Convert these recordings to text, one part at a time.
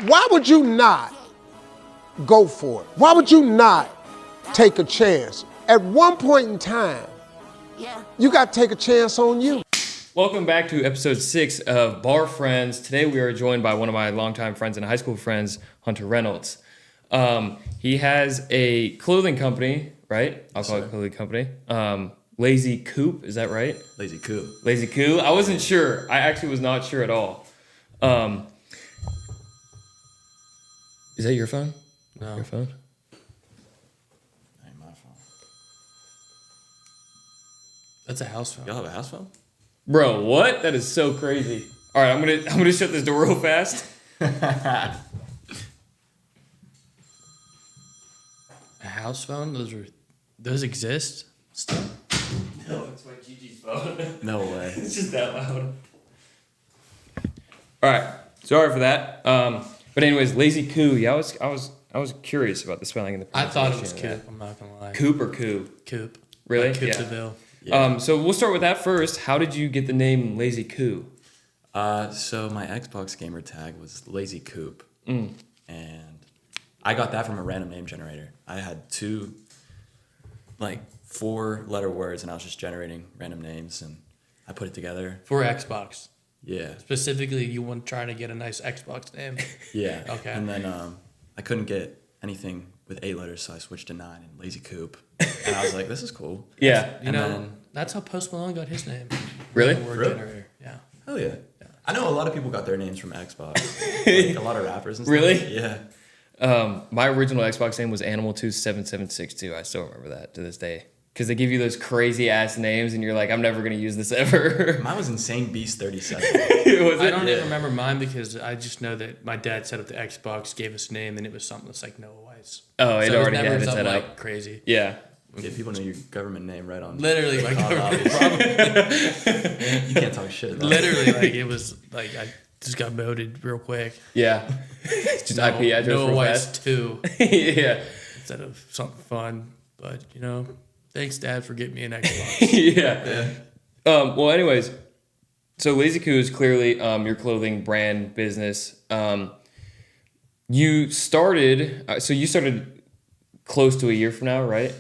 Why would you not go for it? Why would you not take a chance? At one point in time, you got to take a chance on you. Welcome back to episode 6 of Bar Friends. Today we are joined by one of my longtime friends and high school friends, Hunter Reynolds. He has a clothing company, right? I'll call it a clothing company. Lazy.Coup, is that right? Lazy.Coup. Lazy.Coup. I wasn't sure. I actually was not sure at all. Is that your phone? No. Your phone? Ain't my phone. That's a house phone. Y'all have a house phone? Bro, what? That is so crazy. All right, I'm gonna shut this door real fast. A house phone? Those exist still? No, it's my Gigi's phone. No way. It's just that loud. All right, sorry for that. But anyways, Lazy.Coup. Yeah, I was curious about the spelling and the I thought it was pronunciation Coop. I'm not gonna lie. Coop or Coup? Coop. Really? Like Coop Yeah. DeVille. Yeah. So we'll start with that first. How did you get the name Lazy.Coup? So my Xbox gamer tag was Lazy.Coup. And I got that from a random name generator. I had two, 4-letter words, and I was just generating random names, and I put it together. For Xbox. Yeah. Specifically, you want trying to get a nice Xbox name. Yeah. Okay. And then I couldn't get anything with 8 letters, so I switched to 9 and Lazy.Coup. And I was like, this is cool. Yeah. You know, that's how Post Malone got his name. Really? Word Really? generator. Yeah. Hell yeah. I know a lot of people got their names from Xbox. Like a lot of rappers and stuff. Really? Yeah. My original Xbox name was Animal27762. I still remember that to this day. Because they give you those crazy ass names, and you're like, I'm never gonna use this ever. Mine was Insane Beast 37. I don't even remember mine because I just know that my dad set up the Xbox, gave us a name, and it was something that's like Noah Weiss. Oh, it So already never had it something set up. like crazy. Yeah. Yeah, people know your government name right on. Literally, my government. You can't talk shit about it. Literally, like it was like I just got voted real quick. Yeah. Just IP address Noah real Weiss fast. 2 Yeah. instead of something fun. But you know, thanks Dad for getting me an Xbox. Yeah. Well, anyways, so Lazy.Coup is clearly your clothing brand business. You started close to a year from now, right?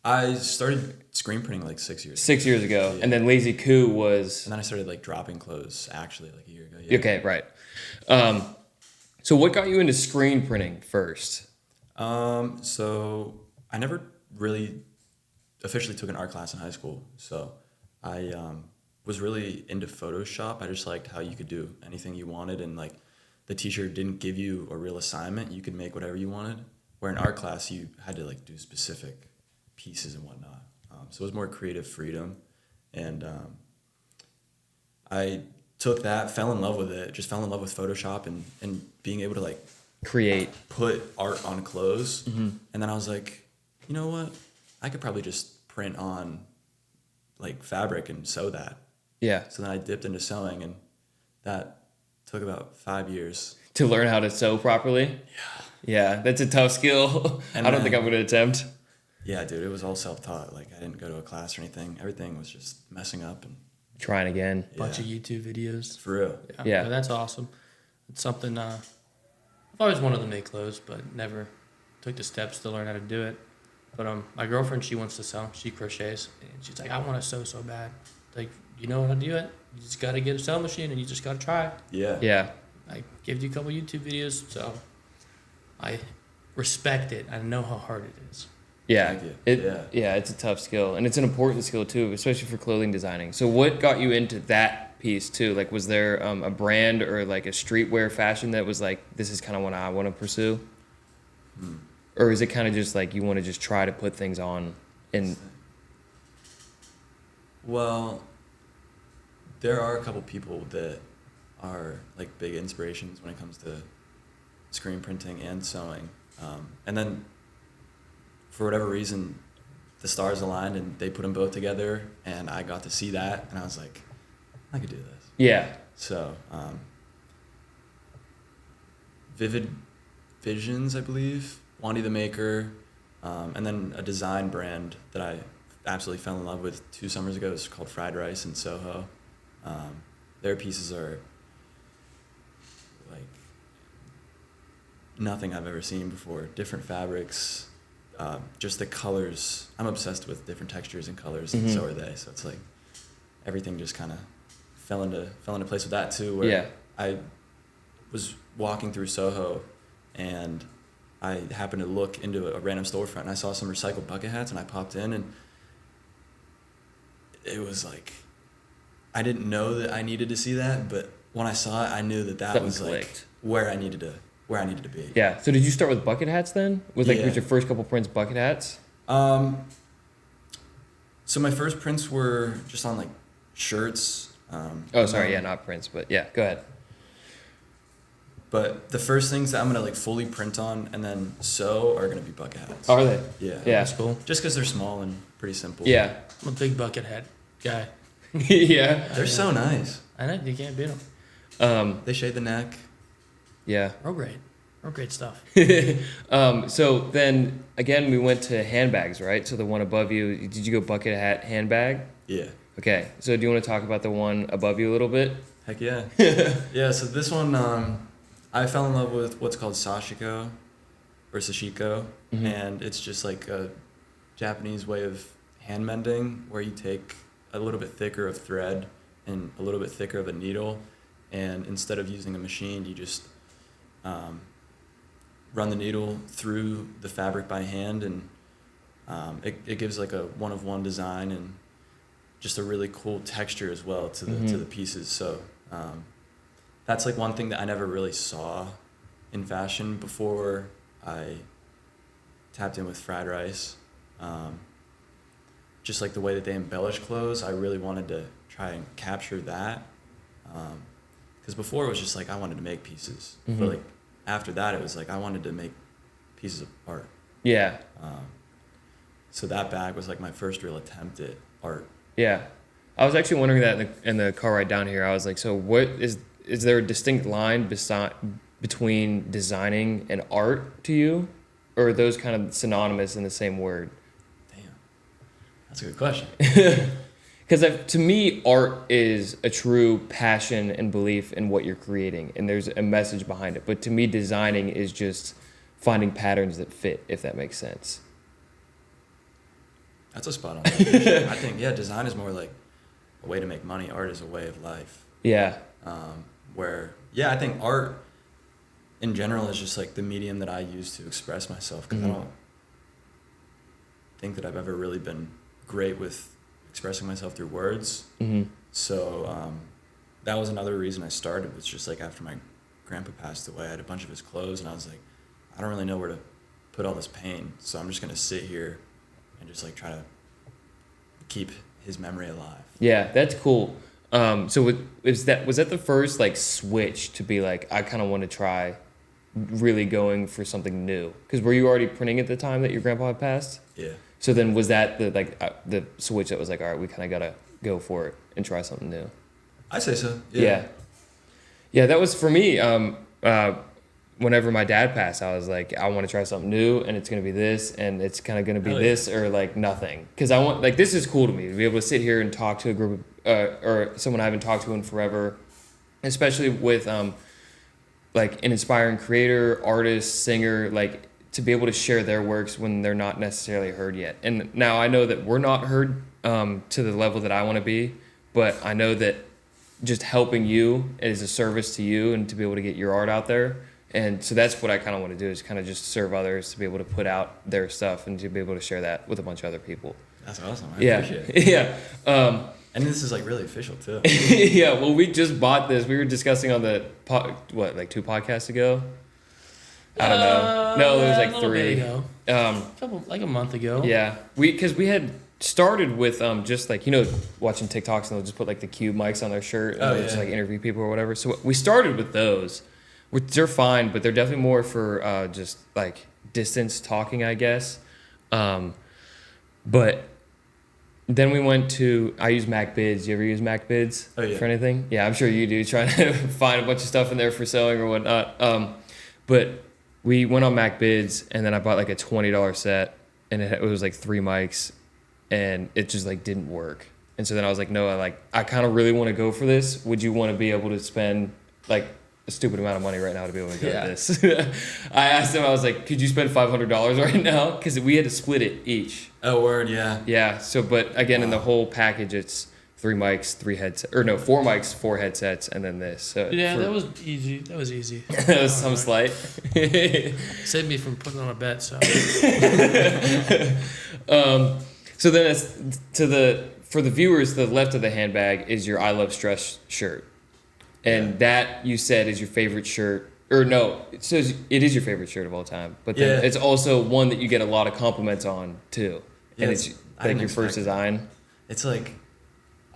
I started screen printing 6 years. 6 years ago, Yeah. and then Lazy.Coup was And then I started dropping clothes actually a year ago. Yeah. okay, right? So what got you into screen printing first? So I never really officially took an art class in high school. So I was really into Photoshop. I just liked how you could do anything you wanted, and the teacher didn't give you a real assignment. You could make whatever you wanted. Where in art class you had to do specific pieces and whatnot. So it was more creative freedom, and I took that, fell in love with it, just fell in love with Photoshop and being able to Create. put art on clothes. And then I was like, you know what? I could probably just print on fabric and sew that. Yeah. So then I dipped into sewing, and that took about 5 years. To learn how to sew properly. Yeah. Yeah, that's a tough skill. And I don't think I'm gonna attempt. Yeah, dude, it was all self-taught. I didn't go to a class or anything. Everything was just messing up, and Trying again. Bunch of YouTube videos. for real. Yeah. No, that's awesome. It's something I've always wanted to make clothes, but never took the steps to learn how to do it. But my girlfriend, she wants to sew. She crochets, and she's like, I want to sew so bad. You know how to do it? You just got to get a sewing machine, and you just got to try. Yeah. Yeah. I gave you a couple YouTube videos, so I respect it. I know how hard it is. Yeah. Thank you. Yeah, it's a tough skill, and it's an important skill too, especially for clothing designing. So what got you into that piece too? Was there a brand or a streetwear fashion that was this is kind of what I want to pursue? Or is it kind of just you want to just try to put things on and Well, there are a couple people that are big inspirations when it comes to screen printing and sewing. And then for whatever reason, the stars aligned and they put them both together, and I got to see that, and I was like, I could do this. yeah. So, Vivid Visions, I believe, Wandy the Maker, and then a design brand that I absolutely fell in love with 2 summers ago. It's called Fried Rice in Soho. Their pieces are nothing I've ever seen before. Different fabrics, just the colors. I'm obsessed with different textures and colors, and so are they. So it's like everything just kind of fell into place with that too. Where I was walking through Soho, and I happened to look into a random storefront, and I saw some recycled bucket hats, and I popped in, and it was like, I didn't know that I needed to see that, but when I saw it, I knew that Something was clicked. like where I needed to be. Yeah. So did you start with bucket hats then? Was your first couple prints bucket hats? So my first prints were just on like shirts. Not prints, but yeah, go ahead. But the first things that I'm gonna like fully print on and then sew are gonna be bucket hats. Are they? Yeah. Yeah. That's cool. Just because they're small and pretty simple. Yeah. I'm a big bucket hat guy. Yeah. They're so nice. I know, you can't beat them. They shade the neck. Yeah. Real great. Real great stuff. So then again, we went to handbags, right? So the one above you, did you go bucket hat handbag? Yeah. Okay. So do you want to talk about the one above you a little bit? Heck yeah. Yeah, so this one, I fell in love with what's called sashiko or sashiko, and it's just like a Japanese way of hand mending where you take a little bit thicker of thread and a little bit thicker of a needle, and instead of using a machine, you just run the needle through the fabric by hand, and it gives like a one-of-one design and just a really cool texture as well to the pieces. So that's like one thing that I never really saw in fashion before I tapped in with fried rice. Just like the way that they embellish clothes, I really wanted to try and capture that. Because before it was just like I wanted to make pieces, but like after that it was like I wanted to make pieces of art. Yeah. So that bag was like my first real attempt at art. Yeah. I was actually wondering that in the car ride down here. I was like, so what is there a distinct line between designing and art to you? Or are those kind of synonymous in the same word? Damn. That's a good question. Because to me, art is a true passion and belief in what you're creating. And there's a message behind it. But to me, designing is just finding patterns that fit, if that makes sense. That's a spot on definition. I think, design is more like a way to make money. Art is a way of life. Yeah. I think art in general is just like the medium that I use to express myself, because I don't think that I've ever really been great with expressing myself through words. So that was another reason I started, was just like after my grandpa passed away, I had a bunch of his clothes, and I was like, I don't really know where to put all this pain, so I'm just going to sit here and just like try to keep his memory alive. Yeah, that's cool. So was that the first like switch to be like, I kind of want to try really going for something new? Because were you already printing at the time that your grandpa had passed? Yeah. So then was that the switch that was like, all right, we kind of got to go for it and try something new? I say so. Yeah. Yeah, that was for me. Whenever my dad passed, I was like, I want to try something new, and it's going to be this, and it's kind of going to be this or like nothing. Because I want, like, this is cool to me to be able to sit here and talk to a group of, or someone I haven't talked to in forever, especially with like an inspiring creator, artist, singer, like to be able to share their works when they're not necessarily heard yet. And now I know that we're not heard to the level that I want to be, but I know that just helping you is a service to you and to be able to get your art out there. And so that's what I kind of want to do, is kind of just serve others, to be able to put out their stuff and to be able to share that with a bunch of other people. That's awesome. I appreciate it. Yeah. And this is like really official too. Yeah. Well, we just bought this. We were discussing on the like 2 podcasts ago. I don't know. No, it was like 3. Bit ago. Like a month ago. Yeah. Because we had started with just like, you know, watching TikToks, and they'll just put like the cube mics on their shirt and they'll just like interview people or whatever. So we started with those. Which they're fine, but they're definitely more for just like distance talking, I guess. But then we went to, I use MacBids. You ever use MacBids for anything? Yeah, I'm sure you do, trying to find a bunch of stuff in there for selling or whatnot. But we went on MacBids, and then I bought like a $20 set, and it was like 3 mics, and it just like didn't work. And so then I was like, no, I kind of really want to go for this. Would you want to be able to spend like a stupid amount of money right now to be able to go Yeah. to this. I asked him, I was like, could you spend $500 right now? Because we had to split it each. Oh, word, yeah. Yeah. So, but again, in the Wow. whole package, it's 3 mics, 3 headsets, or no, 4 mics, 4 headsets, and then this. So Yeah, for- that was easy. That was easy. that was some slight. Saved me from putting on a bet. So So then, for the viewers, the left of the handbag is your "I Love Stress" shirt, and that you said is your favorite shirt, or no, it says it is your favorite shirt of all time. But then Yeah. it's also one that you get a lot of compliments on too, Yeah, and it's- it's I like didn't your first expect that. design. It's like,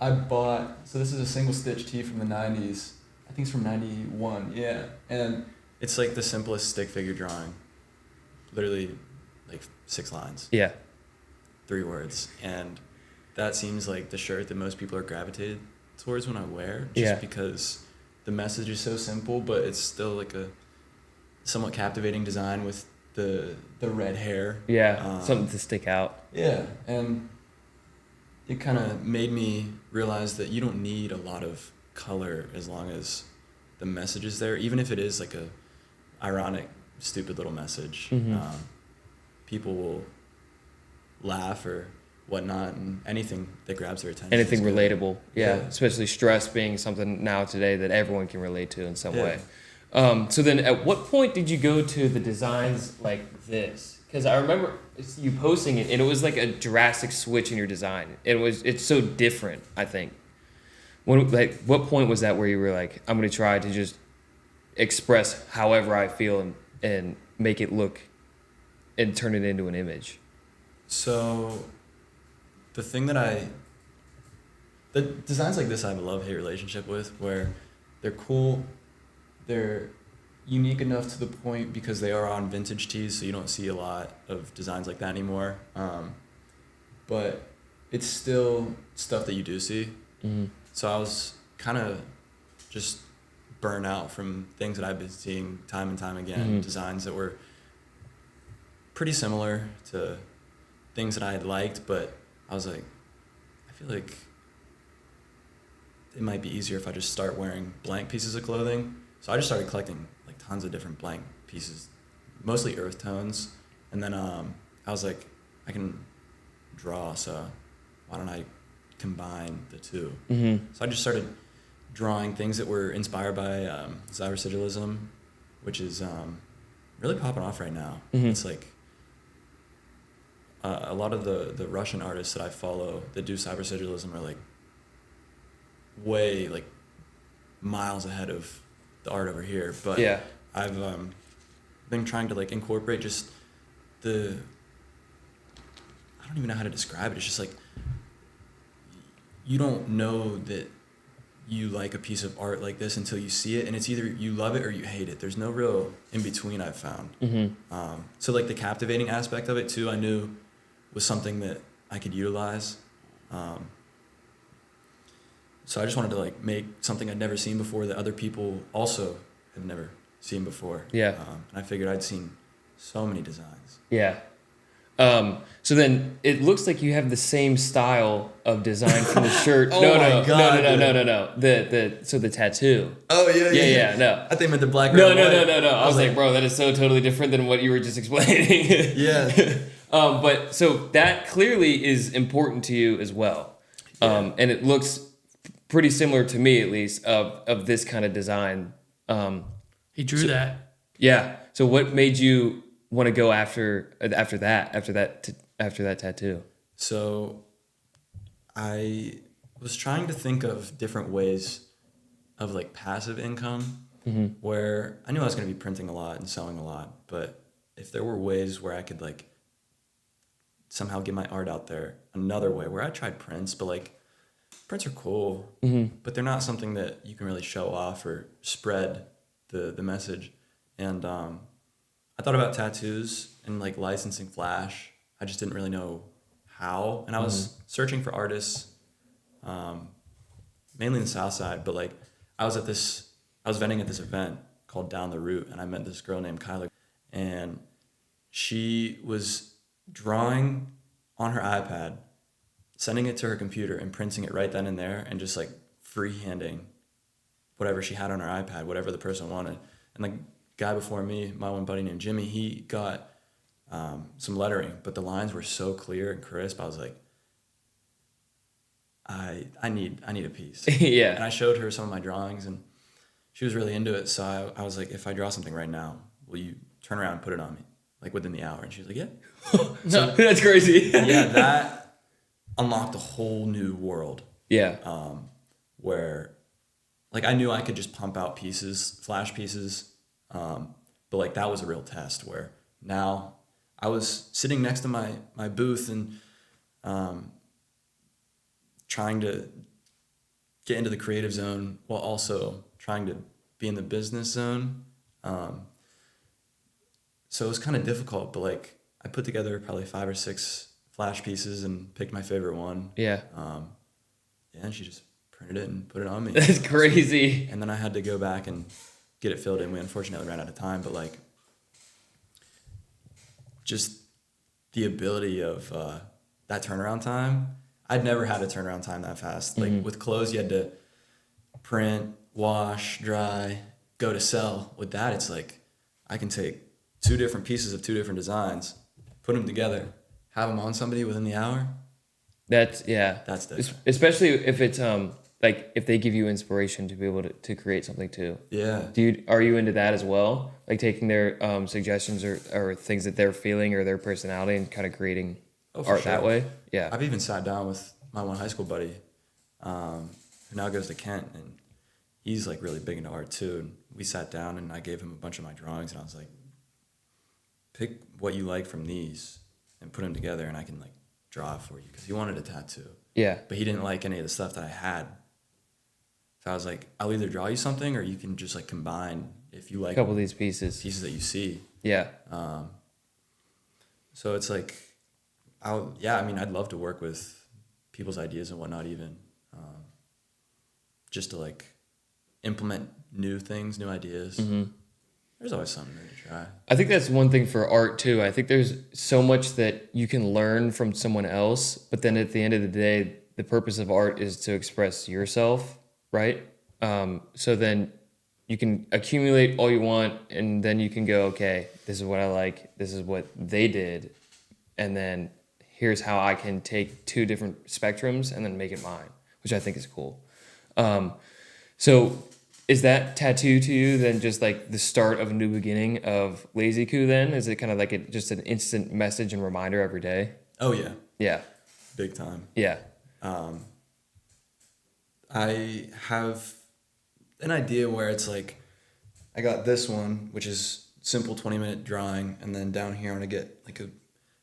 I bought, so this is a single stitch tee from the 90s. I think it's from 91, yeah. And it's like the simplest stick figure drawing. Literally like 6 lines, Yeah, 3 words. And that seems like the shirt that most people are gravitated towards when I wear, just Yeah. because the message is so simple, but it's still like a somewhat captivating design with the red hair. yeah, something to stick out. Yeah, and it kind of made me realize that you don't need a lot of color as long as the message is there, even if it is like a ironic, stupid little message. Mhm. People will laugh or whatnot, and anything that grabs their attention. Anything is good. relatable, yeah. Yeah. Especially stress being something now today that everyone can relate to in some Yeah. way. So then, at what point did you go to the designs like this? Because I remember you posting it, and it was like a drastic switch in your design. It's so different. I think. What point was that where you were like, I'm gonna try to just express however I feel and make it look and turn it into an image? So, the thing that the designs like this I have a love-hate relationship with, where they're cool, they're unique enough to the point because they are on vintage tees, so you don't see a lot of designs like that anymore. But it's still stuff that you do see. Mm-hmm. So I was kind of just burnt out from things that I've been seeing time and time again, Mhm. designs that were pretty similar to things that I had liked, but I was like, I feel like it might be easier if I just start wearing blank pieces of clothing. So I just started collecting like tons of different blank pieces, mostly earth tones. And then I was like, I can draw, so why don't I combine the two? Mm-hmm. So I just started drawing things that were inspired by cybersigillism, which is really popping off right now. Mhm. It's like a lot of the Russian artists that I follow that do cybersigillism are like way like miles ahead of the art over here. But Yeah. I've been trying to like incorporate just I don't even know how to describe it. It's just like you don't know that you like a piece of art like this until you see it, and it's either you love it or you hate it. There's no real in between, I've found. Mm-hmm. So like the captivating aspect of it too, I knew was something that I could utilize. So I just wanted to like make something I'd never seen before that other people also had never seen before. Yeah. And I figured I'd seen so many designs. Yeah. So then it looks like you have the same style of design for the shirt. Oh no, my no, God, no, no, no, dude. no, no. So the tattattoo. Oh yeah, Yeah, no. I think I meant the black. No, and no, white. no, no, no. I was like, bro, that is so totally different than what you were just explaining. Yeah. But so that clearly is important to you as well. Yeah. And it looks pretty similar to me, at least, of this kind of design. he drew that. Yeah. So what made you want to go after that tattoo? So I was trying to think of different ways of like passive income where I knew I was going to be printing a lot and selling a lot, but if there were ways where I could like somehow get my art out there another way, where I tried prints, but like prints are cool, but they're not something that you can really show off or spread the message. And I thought about tattoos and like licensing Flash. I just didn't really know how. And I was searching for artists, mainly in the South Side, but like I was vending at this event called Down the Route, and I met this girl named Kyla, and she was drawing on her iPad, sending it to her computer and printing it right then and there, and just like freehanding whatever she had on her iPad, whatever the person wanted. And the guy before me, my one buddy named Jimmy, he got some lettering, but the lines were so clear and crisp. I was like, I need a piece. Yeah. And I showed her some of my drawings, and she was really into it. So I was like, if I draw something right now, will you turn around and put it on me, like within the hour? And she was like, yeah. No, that's crazy. Yeah, that unlocked a whole new world. Yeah. Where, like, I knew I could just pump out pieces, flash pieces, but like that was a real test. Where now I was sitting next to my booth and trying to get into the creative zone while also trying to be in the business zone. So it was kind of difficult, but like I put together probably 5 or 6 flash pieces and picked my favorite one. Yeah. And she just printed it and put it on me. That's crazy. And then I had to go back and get it filled in. We unfortunately ran out of time, but like just the ability of that turnaround time. I'd never had a turnaround time that fast. Like with clothes, you had to print, wash, dry, go to sell. With that, it's like I can take 2 different pieces of 2 different designs, put them together, have them on somebody within the hour. That's different. Especially if it's like if they give you inspiration to be able to create something too. Yeah. Are you into that as well? Like taking their suggestions or things that they're feeling or their personality and kind of creating art that way? Yeah. I've even sat down with my one high school buddy, who now goes to Kent, and he's like really big into art too. And we sat down and I gave him a bunch of my drawings, and I was like, pick what you like from these and put them together, and I can like draw it for you, because he wanted a tattoo. Yeah. But he didn't like any of the stuff that I had. So I was like, I'll either draw you something, or you can just like combine if you like A couple of these pieces. pieces that you see. Yeah. So it's like, I'd love to work with people's ideas and whatnot, even just to like implement new things, new ideas. There's always something new to try. I think that's one thing for art too. I think there's so much that you can learn from someone else, but then at the end of the day, the purpose of art is to express yourself, right? So then you can accumulate all you want, and then you can go, okay, this is what I like, this is what they did, and then here's how I can take 2 different spectrums and then make it mine, which I think is cool. So is that tattoo to you then just like the start of a new beginning of Lazy.Coup then? Is it kind of like just an instant message and reminder every day? Oh yeah. Yeah. Big time. Yeah. I have an idea where it's like, I got this one, which is simple 20-minute drawing, and then down here I want to get like a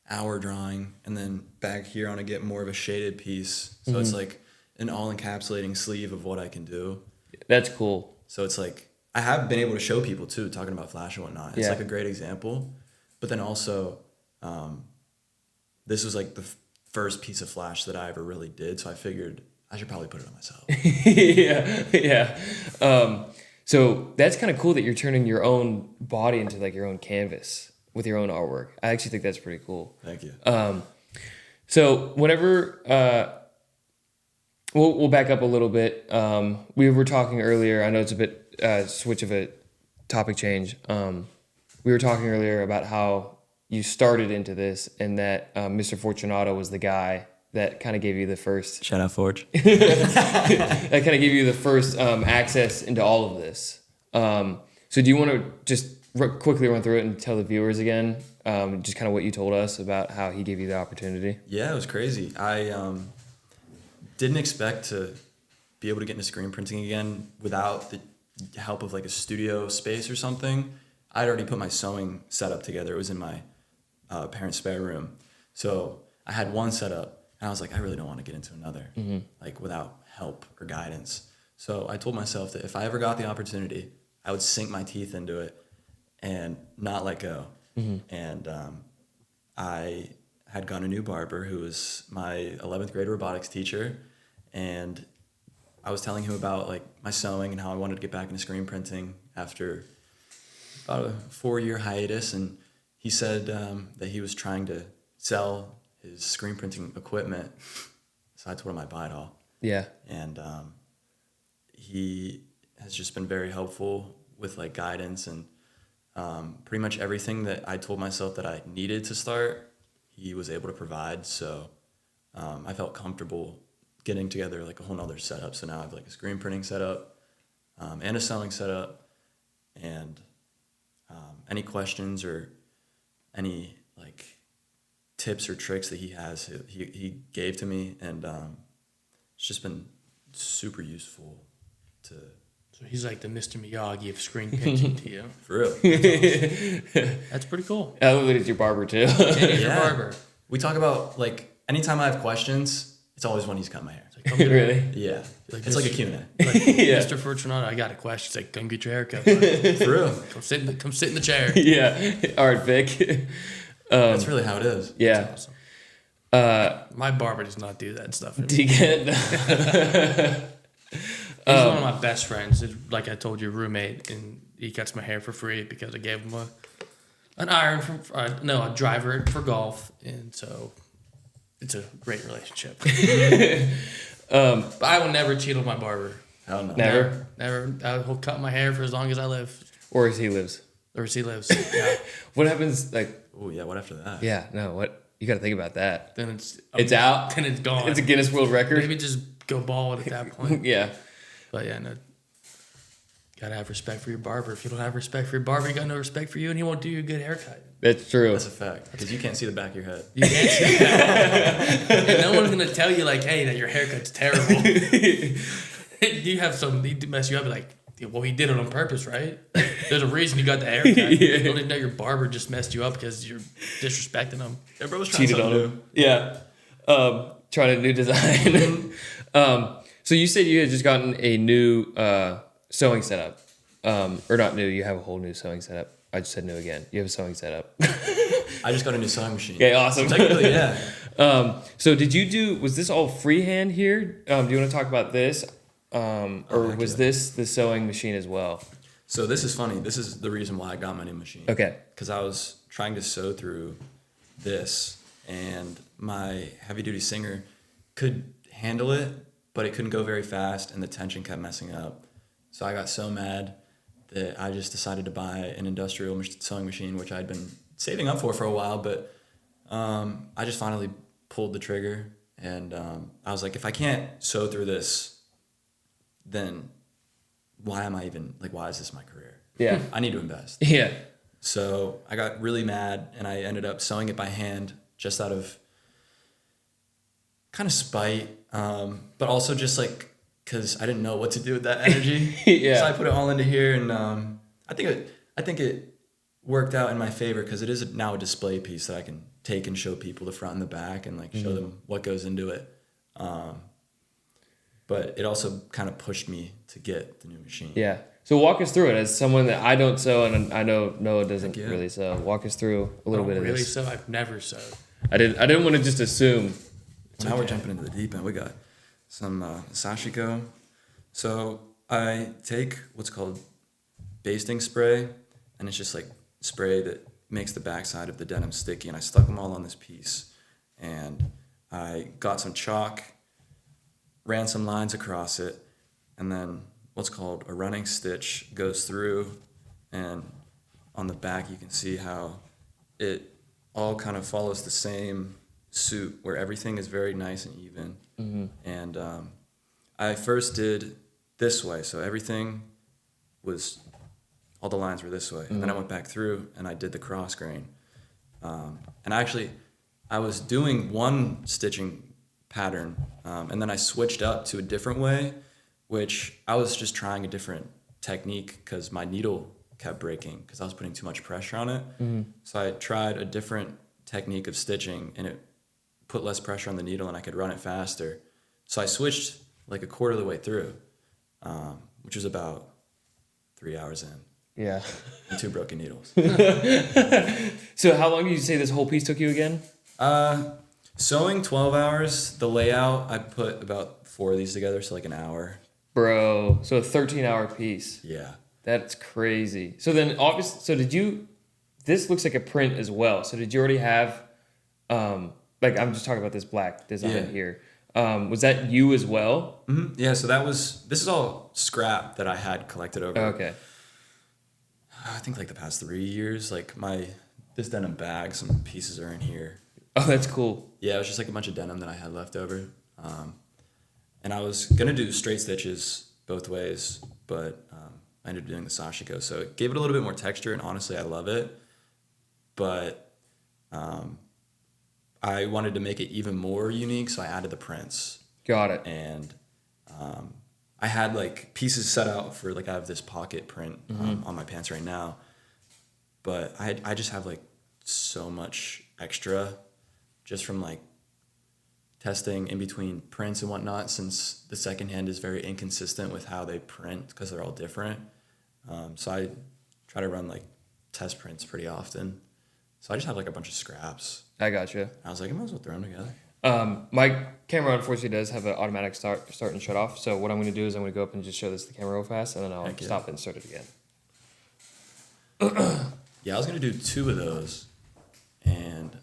hour drawing, and then back here I want to get more of a shaded piece. So it's like an all-encapsulating sleeve of what I can do. That's cool. So it's like, I have been able to show people too, talking about Flash and whatnot. It's like a great example. But then also, this was like the first piece of Flash that I ever really did. So I figured I should probably put it on myself. Yeah. So that's kind of cool that you're turning your own body into like your own canvas with your own artwork. I actually think that's pretty cool. Thank you. So whenever, we'll back up a little bit. We were talking earlier, I know it's a bit switch of a topic change. We were talking earlier about how you started into this, and that Mr. Fortunato was the guy that kind of gave you the first... Shout out Forge. that kind of gave you the first access into all of this. So do you want to just quickly run through it and tell the viewers again, just kind of what you told us about how he gave you the opportunity? Yeah, it was crazy. I didn't expect to be able to get into screen printing again without the help of like a studio space or something. I'd already put my sewing setup together. It was in my parents' spare room. So I had one setup, and I was like, I really don't want to get into another, like without help or guidance. So I told myself that if I ever got the opportunity, I would sink my teeth into it and not let go. And I had gotten a new barber who was my 11th grade robotics teacher, and I was telling him about like my sewing and how I wanted to get back into screen printing after about a 4-year hiatus. And he said that he was trying to sell his screen printing equipment. So I told him I'd buy it all. Yeah. And he has just been very helpful with like guidance and pretty much everything that I told myself that I needed to start, he was able to provide. So I felt comfortable getting together like a whole nother setup. So now I have like a screen printing setup and a sewing setup, and any questions or any like tips or tricks that he has, he gave to me, and it's just been super useful to. So he's like the Mr. Miyagi of screen painting to you. For real. That's pretty cool. I love that it's your barber too. He's your barber. We talk about like anytime I have questions, it's always when he's cut my hair. It's like, come get Really? Yeah. Like It's like a Mr. Q&A. Like, Yeah. Mr. Fortunato, I got a question. He's like, come get your haircut. bud. For real. Come sit in the chair. Yeah. All right, Vic. That's really how it is. Yeah. That's awesome. My barber does not do that stuff. Do you get? He's one of my best friends. It's, like I told you, roommate, and he cuts my hair for free because I gave him an iron from a driver for golf, and so it's a great relationship. But I will never cheat on my barber. Hell no. Never? Never. He'll cut my hair for as long as I live, Or as he lives. or as he lives. Yeah. What happens? Like, Oh yeah. What after that? yeah, no. What you got to think about that. Then it's It's out. Then it's gone. It's a Guinness World Record. Maybe just go bald at that point. Yeah. But yeah, no. Gotta have respect for your barber. If you don't have respect for your barber, you got no respect for you, and he won't do you a good haircut. That's true. That's a fact. Because you can't see the back of your head. You can't see that. And no one's gonna tell you like, hey, that your haircut's terrible. You have some need to mess you up, like, well, he did it on purpose, right? There's a reason you got the haircut. Yeah. You don't even know your barber just messed you up because you're disrespecting him. Yeah, bro was trying Cheated on something him. Yeah. Trying a new design. So you said you had just gotten a new sewing setup. Or not new, you have a whole new sewing setup. I just said new again. You have a sewing setup. I just got a new sewing machine. Okay, awesome. So technically, yeah. So was this all freehand here? Do you want to talk about this? Or heck was yeah. this the sewing machine as well? So this is funny. This is the reason why I got my new machine. Okay. Because I was trying to sew through this, and my heavy duty singer could handle it, but it couldn't go very fast, and the tension kept messing up. So I got so mad that I just decided to buy an industrial sewing machine, which I'd been saving up for a while, but I just finally pulled the trigger, and I was like, if I can't sew through this, then why is this my career? Yeah. I need to invest. Yeah. So I got really mad, and I ended up sewing it by hand just out of kind of spite, but also just like because I didn't know what to do with that energy. Yeah. So I put it all into here, and I think it worked out in my favor because it is now a display piece that I can take and show people the front and the back and like show them what goes into it. But it also kind of pushed me to get the new machine. Yeah. So walk us through it as someone that I don't sew and I know Noah doesn't Heck yeah. really sew. Walk us through a little bit of really this. sew? I've never sewed. I didn't want to just assume. Now we're jumping into the deep end. We got some sashiko. So I take what's called basting spray, and it's just like spray that makes the backside of the denim sticky, and I stuck them all on this piece. And I got some chalk, ran some lines across it, and then what's called a running stitch goes through, and on the back you can see how it all kind of follows the same suit where everything is very nice and even. Mm-hmm. And I first did this way, so everything was, all the lines were this way. And then I went back through and I did the cross grain. And actually, I was doing one stitching pattern, and then I switched up to a different way, which I was just trying a different technique because my needle kept breaking because I was putting too much pressure on it. Mm-hmm. So I tried a different technique of stitching, and it put less pressure on the needle and I could run it faster. So I switched like a quarter of the way through, which was about 3 hours in, Yeah. and 2 broken needles. So how long did you say this whole piece took you again? Sewing 12 hours. The layout, I put about 4 of these together, so like an hour. Bro, so a 13-hour piece. Yeah. That's crazy. So then this looks like a print as well. So did you already have, like I'm just talking about this black design Yeah. here. Was that you as well? Yeah, so this is all scrap that I had collected over, Okay. I think like the past 3 years. Like this denim bag, some pieces are in here. Oh, that's cool. Yeah, it was just like a bunch of denim that I had left over. And I was going to do straight stitches both ways, but I ended up doing the sashiko. So it gave it a little bit more texture, and honestly, I love it. But I wanted to make it even more unique, so I added the prints. Got it. And I had like pieces set out for like I have this pocket print on my pants right now. But I just have like so much extra just from like testing in between prints and whatnot, since the secondhand is very inconsistent with how they print because they're all different. So I try to run like test prints pretty often. So I just have like a bunch of scraps. I got you. I was like, I might as well throw them together. My camera unfortunately does have an automatic start and shut off. So what I'm going to do is I'm going to go up and just show this to the camera real fast, and then I'll stop and start it again. Yeah, I was going to do 2 of those. And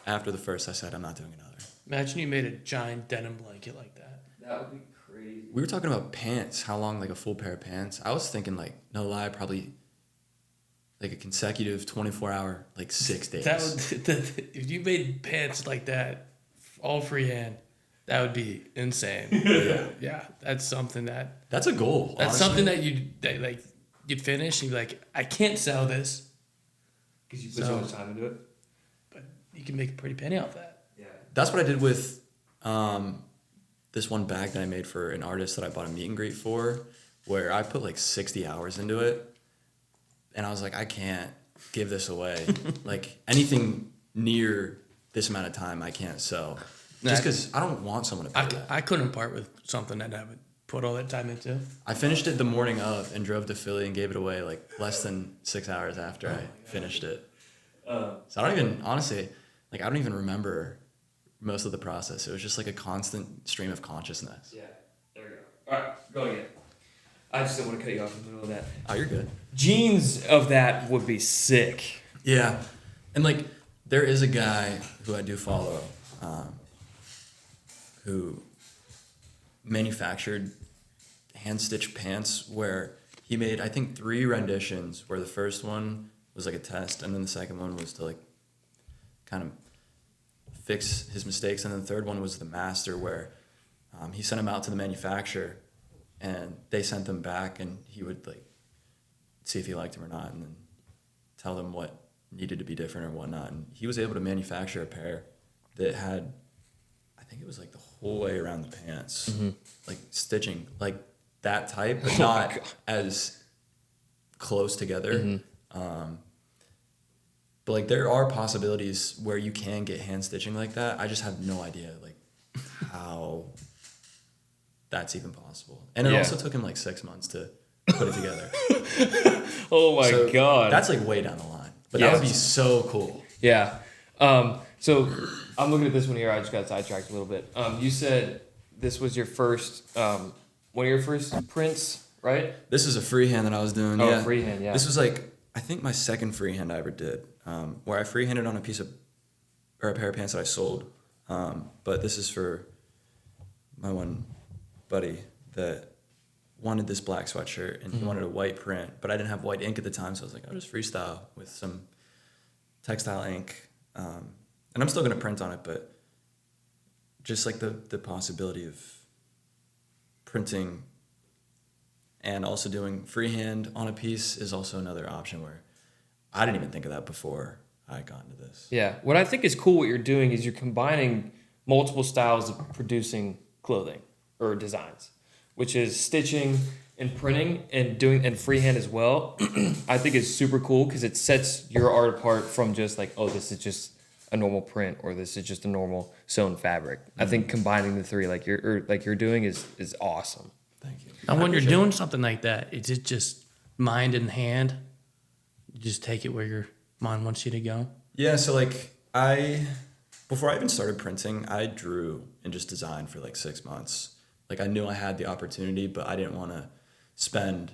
after the first, I said, I'm not doing another. Imagine you made a giant denim blanket like that. That would be crazy. We were talking about pants, how long like a full pair of pants. I was thinking like, no lie, probably like a consecutive 24-hour, like 6 days. That would, if you made pants like that, all freehand, that would be insane. Yeah, that's something That's a goal. That's honestly. something that you'd finish and you'd be like, I can't sell this. Because you put so much time into it. But you can make a pretty penny off that. Yeah. That's what I did with this one bag that I made for an artist that I bought a meet and greet for, where I put like 60 hours into it. And I was like, I can't give this away. Like anything near this amount of time, I can't sell. Just because I don't want someone to pay that. I couldn't part with something that I would put all that time into. I finished it the morning of and drove to Philly and gave it away like less than 6 hours after I finished it. So I don't even, honestly, like I don't even remember most of the process. It was just like a constant stream of consciousness. Yeah. There we go. All right, go again. I just don't want to cut you off in the middle of that. Oh, you're good. Jeans of that would be sick. Yeah. And like there is a guy who I do follow who manufactured hand-stitched pants where he made, I think, 3 renditions, where the first one was like a test, and then the second one was to like kind of fix his mistakes, and then the third one was the master, where he sent them out to the manufacturer, and they sent them back, and he would like see if he liked them or not, and then tell them what needed to be different or whatnot. And he was able to manufacture a pair that had, I think it was like the whole way around the pants, like stitching, like that type, but not as close together. But like there are possibilities where you can get hand stitching like that. I just have no idea like how that's even possible. And it also took him like 6 months to put it together. Oh my God. That's like way down the line. But that would be so cool. Yeah. So I'm looking at this one here. I just got sidetracked a little bit. You said this was your first, one of your first prints, right? This is a freehand that I was doing. Oh, yeah. freehand, yeah. This was like, I think my second freehand I ever did, where I freehanded on a pair of pants that I sold. But this is for my one buddy that wanted this black sweatshirt, and he wanted a white print, but I didn't have white ink at the time, so I was like, I'll just freestyle with some textile ink. And I'm still going to print on it, but just like the possibility of printing and also doing freehand on a piece is also another option, where I didn't even think of that before I got into this. Yeah. What I think is cool what you're doing is you're combining multiple styles of producing clothing or designs, which is stitching and printing and freehand as well. I think it's super cool because it sets your art apart from just like, oh, this is just a normal print or this is just a normal sewn fabric. I think combining the three like you're doing is awesome. Thank you. And when you're doing something like that, is it just mind in hand? You just take it where your mind wants you to go? Yeah, so like before I even started printing, I drew and just designed for like 6 months. Like I knew I had the opportunity, but I didn't want to spend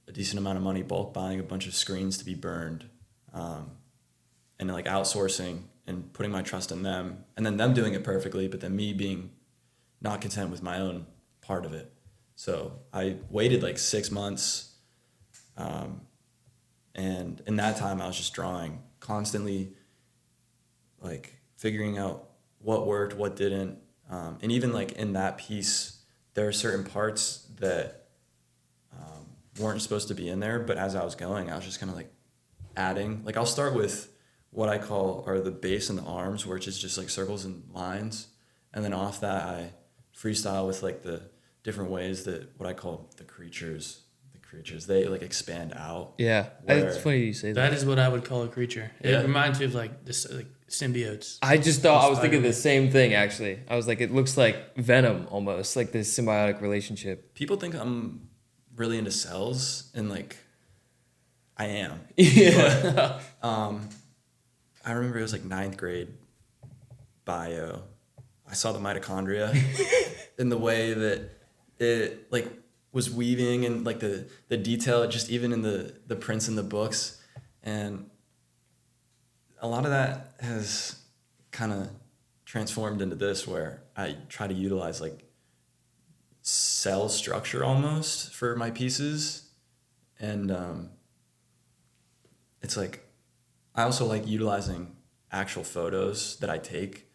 a decent amount of money bulk buying a bunch of screens to be burned, and like outsourcing and putting my trust in them, and then them doing it perfectly, but then me being not content with my own part of it. So I waited like 6 months, and in that time I was just drawing constantly, like figuring out what worked, what didn't, and even like in that piece, there are certain parts that weren't supposed to be in there, but as I was going, I was just kind of like adding. Like I'll start with what I call are the base and the arms, which is just like circles and lines, and then off that I freestyle with like the different ways that what I call the creatures they like expand out. Yeah, it's funny you say that. That is what I would call a creature. It Yeah. reminds me of like this like symbiotes. I just thought I was thinking the Spider-Man. same thing actually. I was like, it looks like Venom almost, like this symbiotic relationship. People think I'm really into cells, and like I am. Yeah. I remember it was like 9th grade bio. I saw the mitochondria in the way that it like was weaving and like the detail, just even in the prints in the books. And a lot of that has kind of transformed into this, where I try to utilize like cell structure almost for my pieces. And it's like, I also like utilizing actual photos that I take.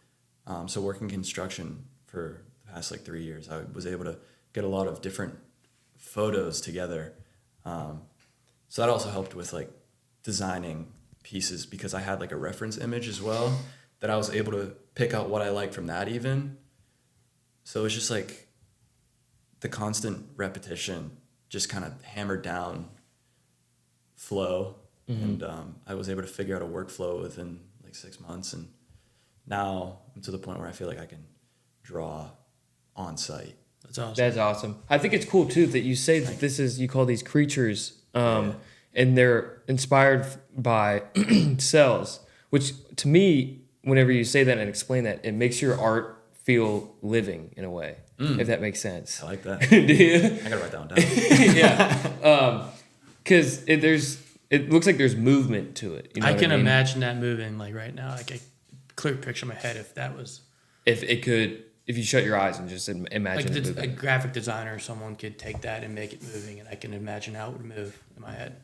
So working construction for the past like 3 years, I was able to get a lot of different photos together. So that also helped with like designing pieces, because I had like a reference image as well that I was able to pick out what I liked from that even. So it's just like the constant repetition just kind of hammered down flow. And I was able to figure out a workflow within like 6 months, and now I'm to the point where I feel like I can draw on site. That's awesome. That's awesome. I think it's cool too that you say that this is, you call these creatures, and they're inspired by cells, which to me, whenever you say that and explain that, it makes your art feel living in a way, if that makes sense. I like that. Do you? I gotta write that one down. Yeah. Because it looks like there's movement to it. You know I what can mean? imagine that moving like right now, like a clear picture in my head if that was If it could, if you shut your eyes and just imagine like it a moving. graphic designer or someone could take that and make it moving, and I can imagine how it would move in my head.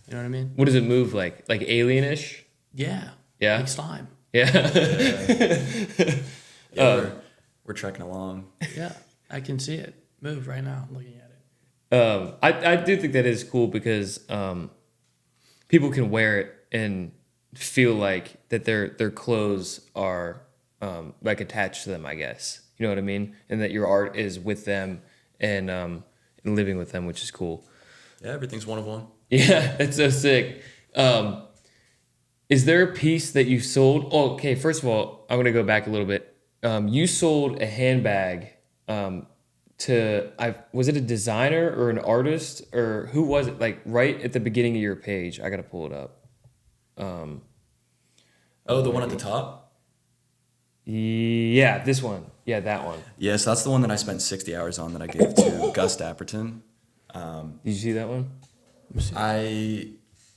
You know what I mean? What does it move like? Like alien-ish? Yeah. Yeah? Like slime. Yeah. Yeah, we're trekking along. Yeah. I can see it move right now looking at it. I do think that is cool because people can wear it and feel like that their clothes are like attached to them, I guess. You know what I mean? And that your art is with them and living with them, which is cool. Yeah, everything's one of one. Yeah, that's so sick. Is there a piece that you sold? Oh, okay, first of all, I'm gonna go back a little bit. You sold a handbag was it a designer or an artist, or who was it? Like right at the beginning of your page. I gotta pull it up. Oh, the one at the top? Yeah, this one. Yeah, that one. Yes, that's the one that I spent 60 hours on that I gave to Gus Dapperton. Did you see that one? I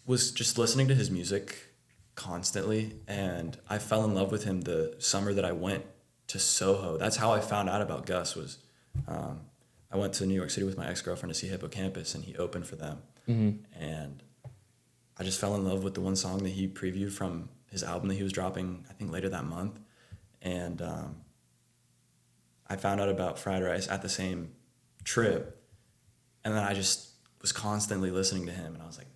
was just listening to his music constantly, and I fell in love with him the summer that I went to Soho. That's how I found out about Gus. Was I went to New York City with my ex-girlfriend to see Hippocampus, and he opened for them. And I just fell in love with the one song that he previewed from his album that he was dropping, I think, later that month. And I found out about Fried Rice at the same trip, and then I just was constantly listening to him, and I was like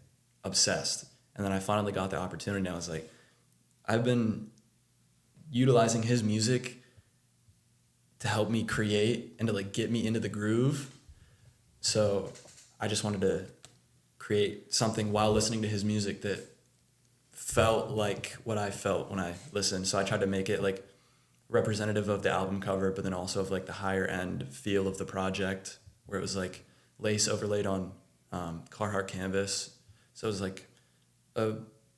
obsessed. And then I finally got the opportunity, and I was like, I've been utilizing his music to help me create and to like get me into the groove. So I just wanted to create something while listening to his music that felt like what I felt when I listened. So I tried to make it like representative of the album cover, but then also of like the higher end feel of the project, where it was like lace overlaid on Carhartt canvas. So it was like a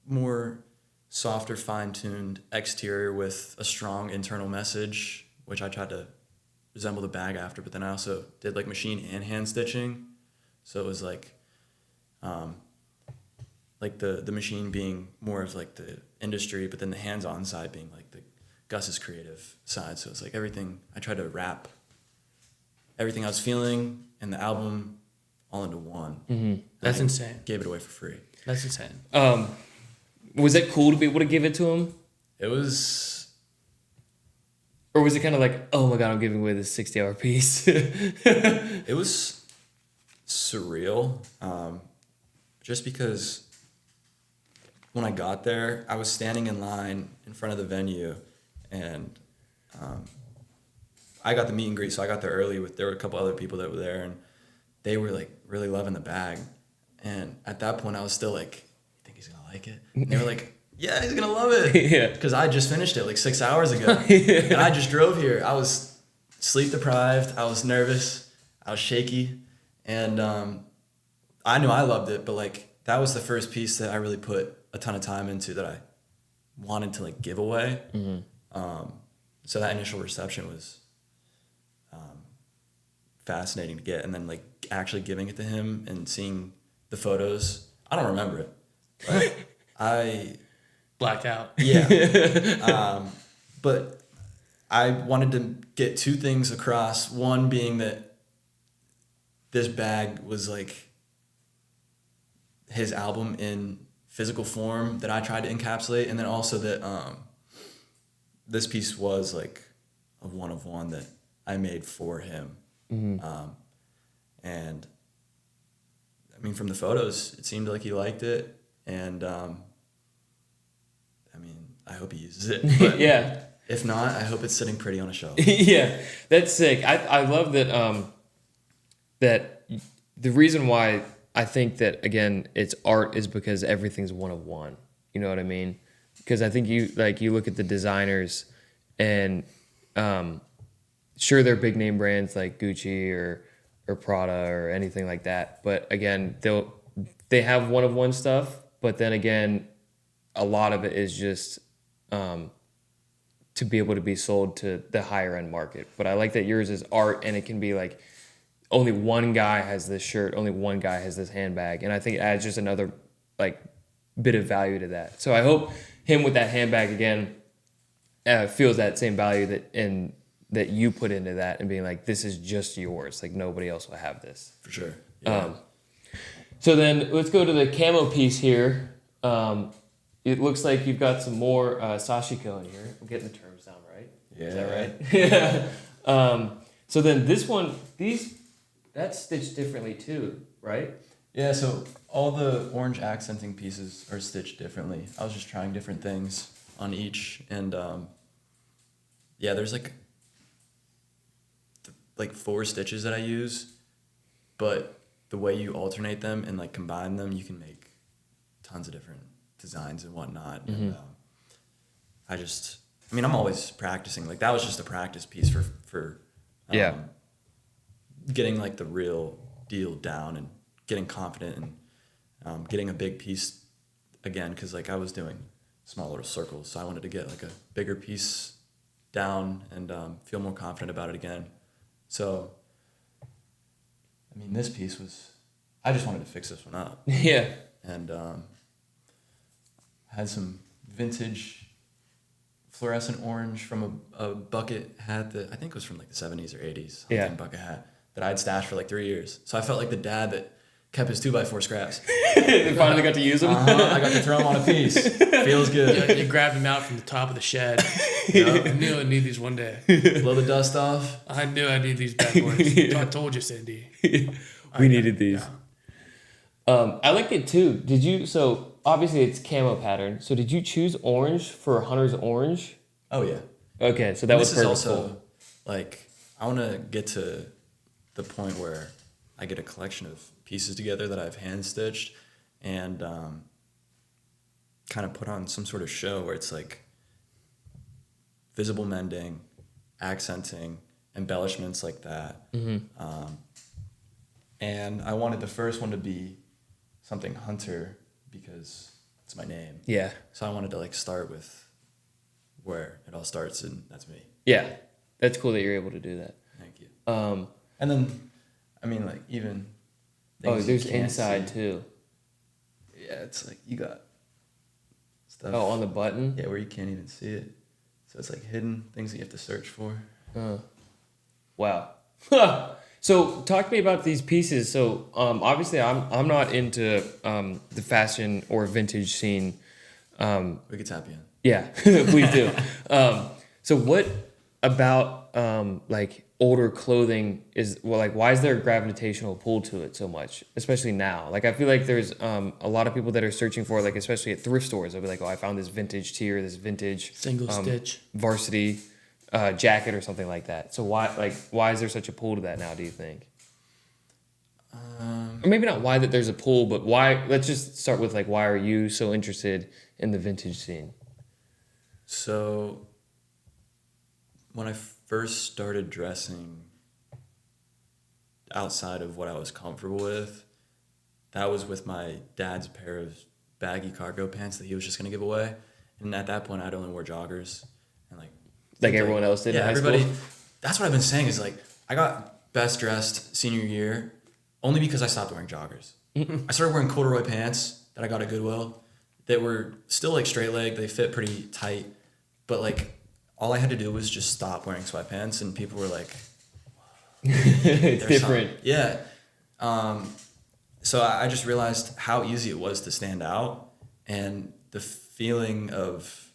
more softer, fine-tuned exterior with a strong internal message, which I tried to resemble the bag after, but then I also did like machine and hand stitching. So it was like like the machine being more of like the industry, but then the hands-on side being like the Gus's creative side. So it's like everything, I tried to wrap everything I was feeling and the album all into one. Mm-hmm. That's insane. Gave it away for free. That's insane. Was it cool to be able to give it to him? It was... Or was it kind of like, oh my God, I'm giving away this 60-hour piece? It was surreal, just because when I got there, I was standing in line in front of the venue, and I got the meet and greet, so I got there early. There were a couple other people that were there, and they were like really loving the bag. And at that point, I was still like, "You think he's gonna like it?" And they were like, "Yeah, he's gonna love it." Yeah. Because I just finished it like 6 hours ago, and I just drove here. I was sleep deprived. I was nervous. I was shaky, and I knew I loved it. But like that was the first piece that I really put a ton of time into that I wanted to like give away. Mm-hmm. So that initial reception was fascinating to get, and then like actually giving it to him and seeing the photos. I don't remember it. But I Blacked out. Yeah. But I wanted to get two things across. One being that this bag was like his album in physical form that I tried to encapsulate, and then also that this piece was like a one of one that I made for him. Mm-hmm. And I mean, from the photos, it seemed like he liked it, and I mean, I hope he uses it. But Yeah. if not, I hope it's sitting pretty on a shelf. Yeah, that's sick. I love that that the reason why I think that, again, it's art is because everything's one of one. You know what I mean? Because I think you look at the designers, and sure, they're big name brands like Gucci or Prada or anything like that. But again, they have one of one stuff, but then again, a lot of it is just to be able to be sold to the higher end market. But I like that yours is art, and it can be like only one guy has this shirt, only one guy has this handbag, and I think it adds just another like bit of value to that. So I hope him with that handbag again feels that same value that you put into that, and being like, this is just yours. Like nobody else will have this. For sure. Yeah. So then let's go to the camo piece here. It looks like you've got some more sashiko in here. I'm getting the terms down right. Yeah. Is that right? Yeah. So then this one, that's stitched differently too, right? Yeah, so all the orange accenting pieces are stitched differently. I was just trying different things on each, and yeah, there's like 4 stitches that I use, but the way you alternate them and like combine them, you can make tons of different designs and whatnot. Mm-hmm. And I'm always practicing. Like that was just a practice piece for getting like the real deal down and getting confident and getting a big piece again, because like I was doing small little circles, so I wanted to get like a bigger piece down and feel more confident about it again. So I mean, this piece was, I just wanted to fix this one up. Yeah. And had some vintage fluorescent orange from a bucket hat that I think was from like the 70s or 80s. Yeah. Bucket hat that I'd stashed for like 3 years. So I felt like the dad that kept his 2x4 scraps. They finally got to use them. I got to throw them on a piece. Feels good. You grabbed him out from the top of the shed. Yep. I knew I'd need these one day. Blow the dust off. I knew I'd need these bad boys. I told you, Cindy. We needed these. Yeah. I like it too. So obviously it's camo pattern. So did you choose orange for Hunter's orange? Oh yeah. Okay, so that was This is purposeful. also like, I want to get to the point where I get a collection of pieces together that I've hand stitched and kind of put on some sort of show where it's like visible mending, accenting, embellishments like that. Mm-hmm. And I wanted the first one to be something Hunter because it's my name. Yeah. So I wanted to like start with where it all starts, and that's me. Yeah, that's cool that you're able to do that. Thank you. And then, I mean, like even. Oh, things there's you can't inside see. too. Yeah, it's like you got stuff. Oh, on the button? Yeah, where you can't even see it. So it's like hidden things that you have to search for. Wow. So talk to me about these pieces. So obviously I'm not into the fashion or vintage scene. We could tap you in. Yeah, please do. So what about like older clothing why is there a gravitational pull to it so much, especially now? Like I feel like there's a lot of people that are searching for, like, especially at thrift stores, they'll be like, oh, I found this vintage tee or this vintage Single stitch varsity jacket or something like that. So why is there such a pull to that now, do you think? Or maybe not why that there's a pull, but why, let's just start with like, why are you so interested in the vintage scene? So when I first started dressing outside of what I was comfortable with, that was with my dad's pair of baggy cargo pants that he was just going to give away. And at that point, I'd only wore joggers. And like everyone else did in high everybody, school? That's what I've been saying is like, I got best dressed senior year only because I stopped wearing joggers. I started wearing corduroy pants that I got at Goodwill that were still like straight leg. They fit pretty tight. But like all I had to do was just stop wearing sweatpants and people were like, It's different. Yeah. So I just realized how easy it was to stand out, and the feeling of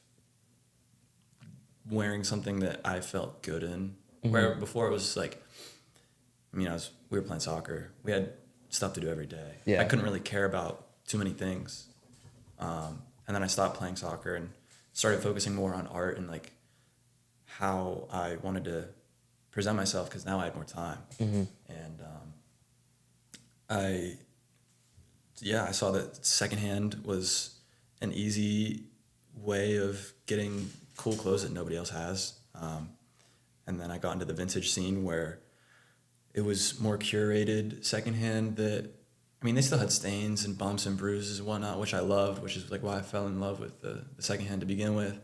wearing something that I felt good in, where before it was like, we were playing soccer. We had stuff to do every day. Yeah. I couldn't really care about too many things. And then I stopped playing soccer and started focusing more on art and like how I wanted to present myself, because now I had more time. And I saw that secondhand was an easy way of getting cool clothes that nobody else has. And then I got into the vintage scene where it was more curated secondhand that, they still had stains and bumps and bruises and whatnot, which I loved, which is like why I fell in love with the secondhand to begin with.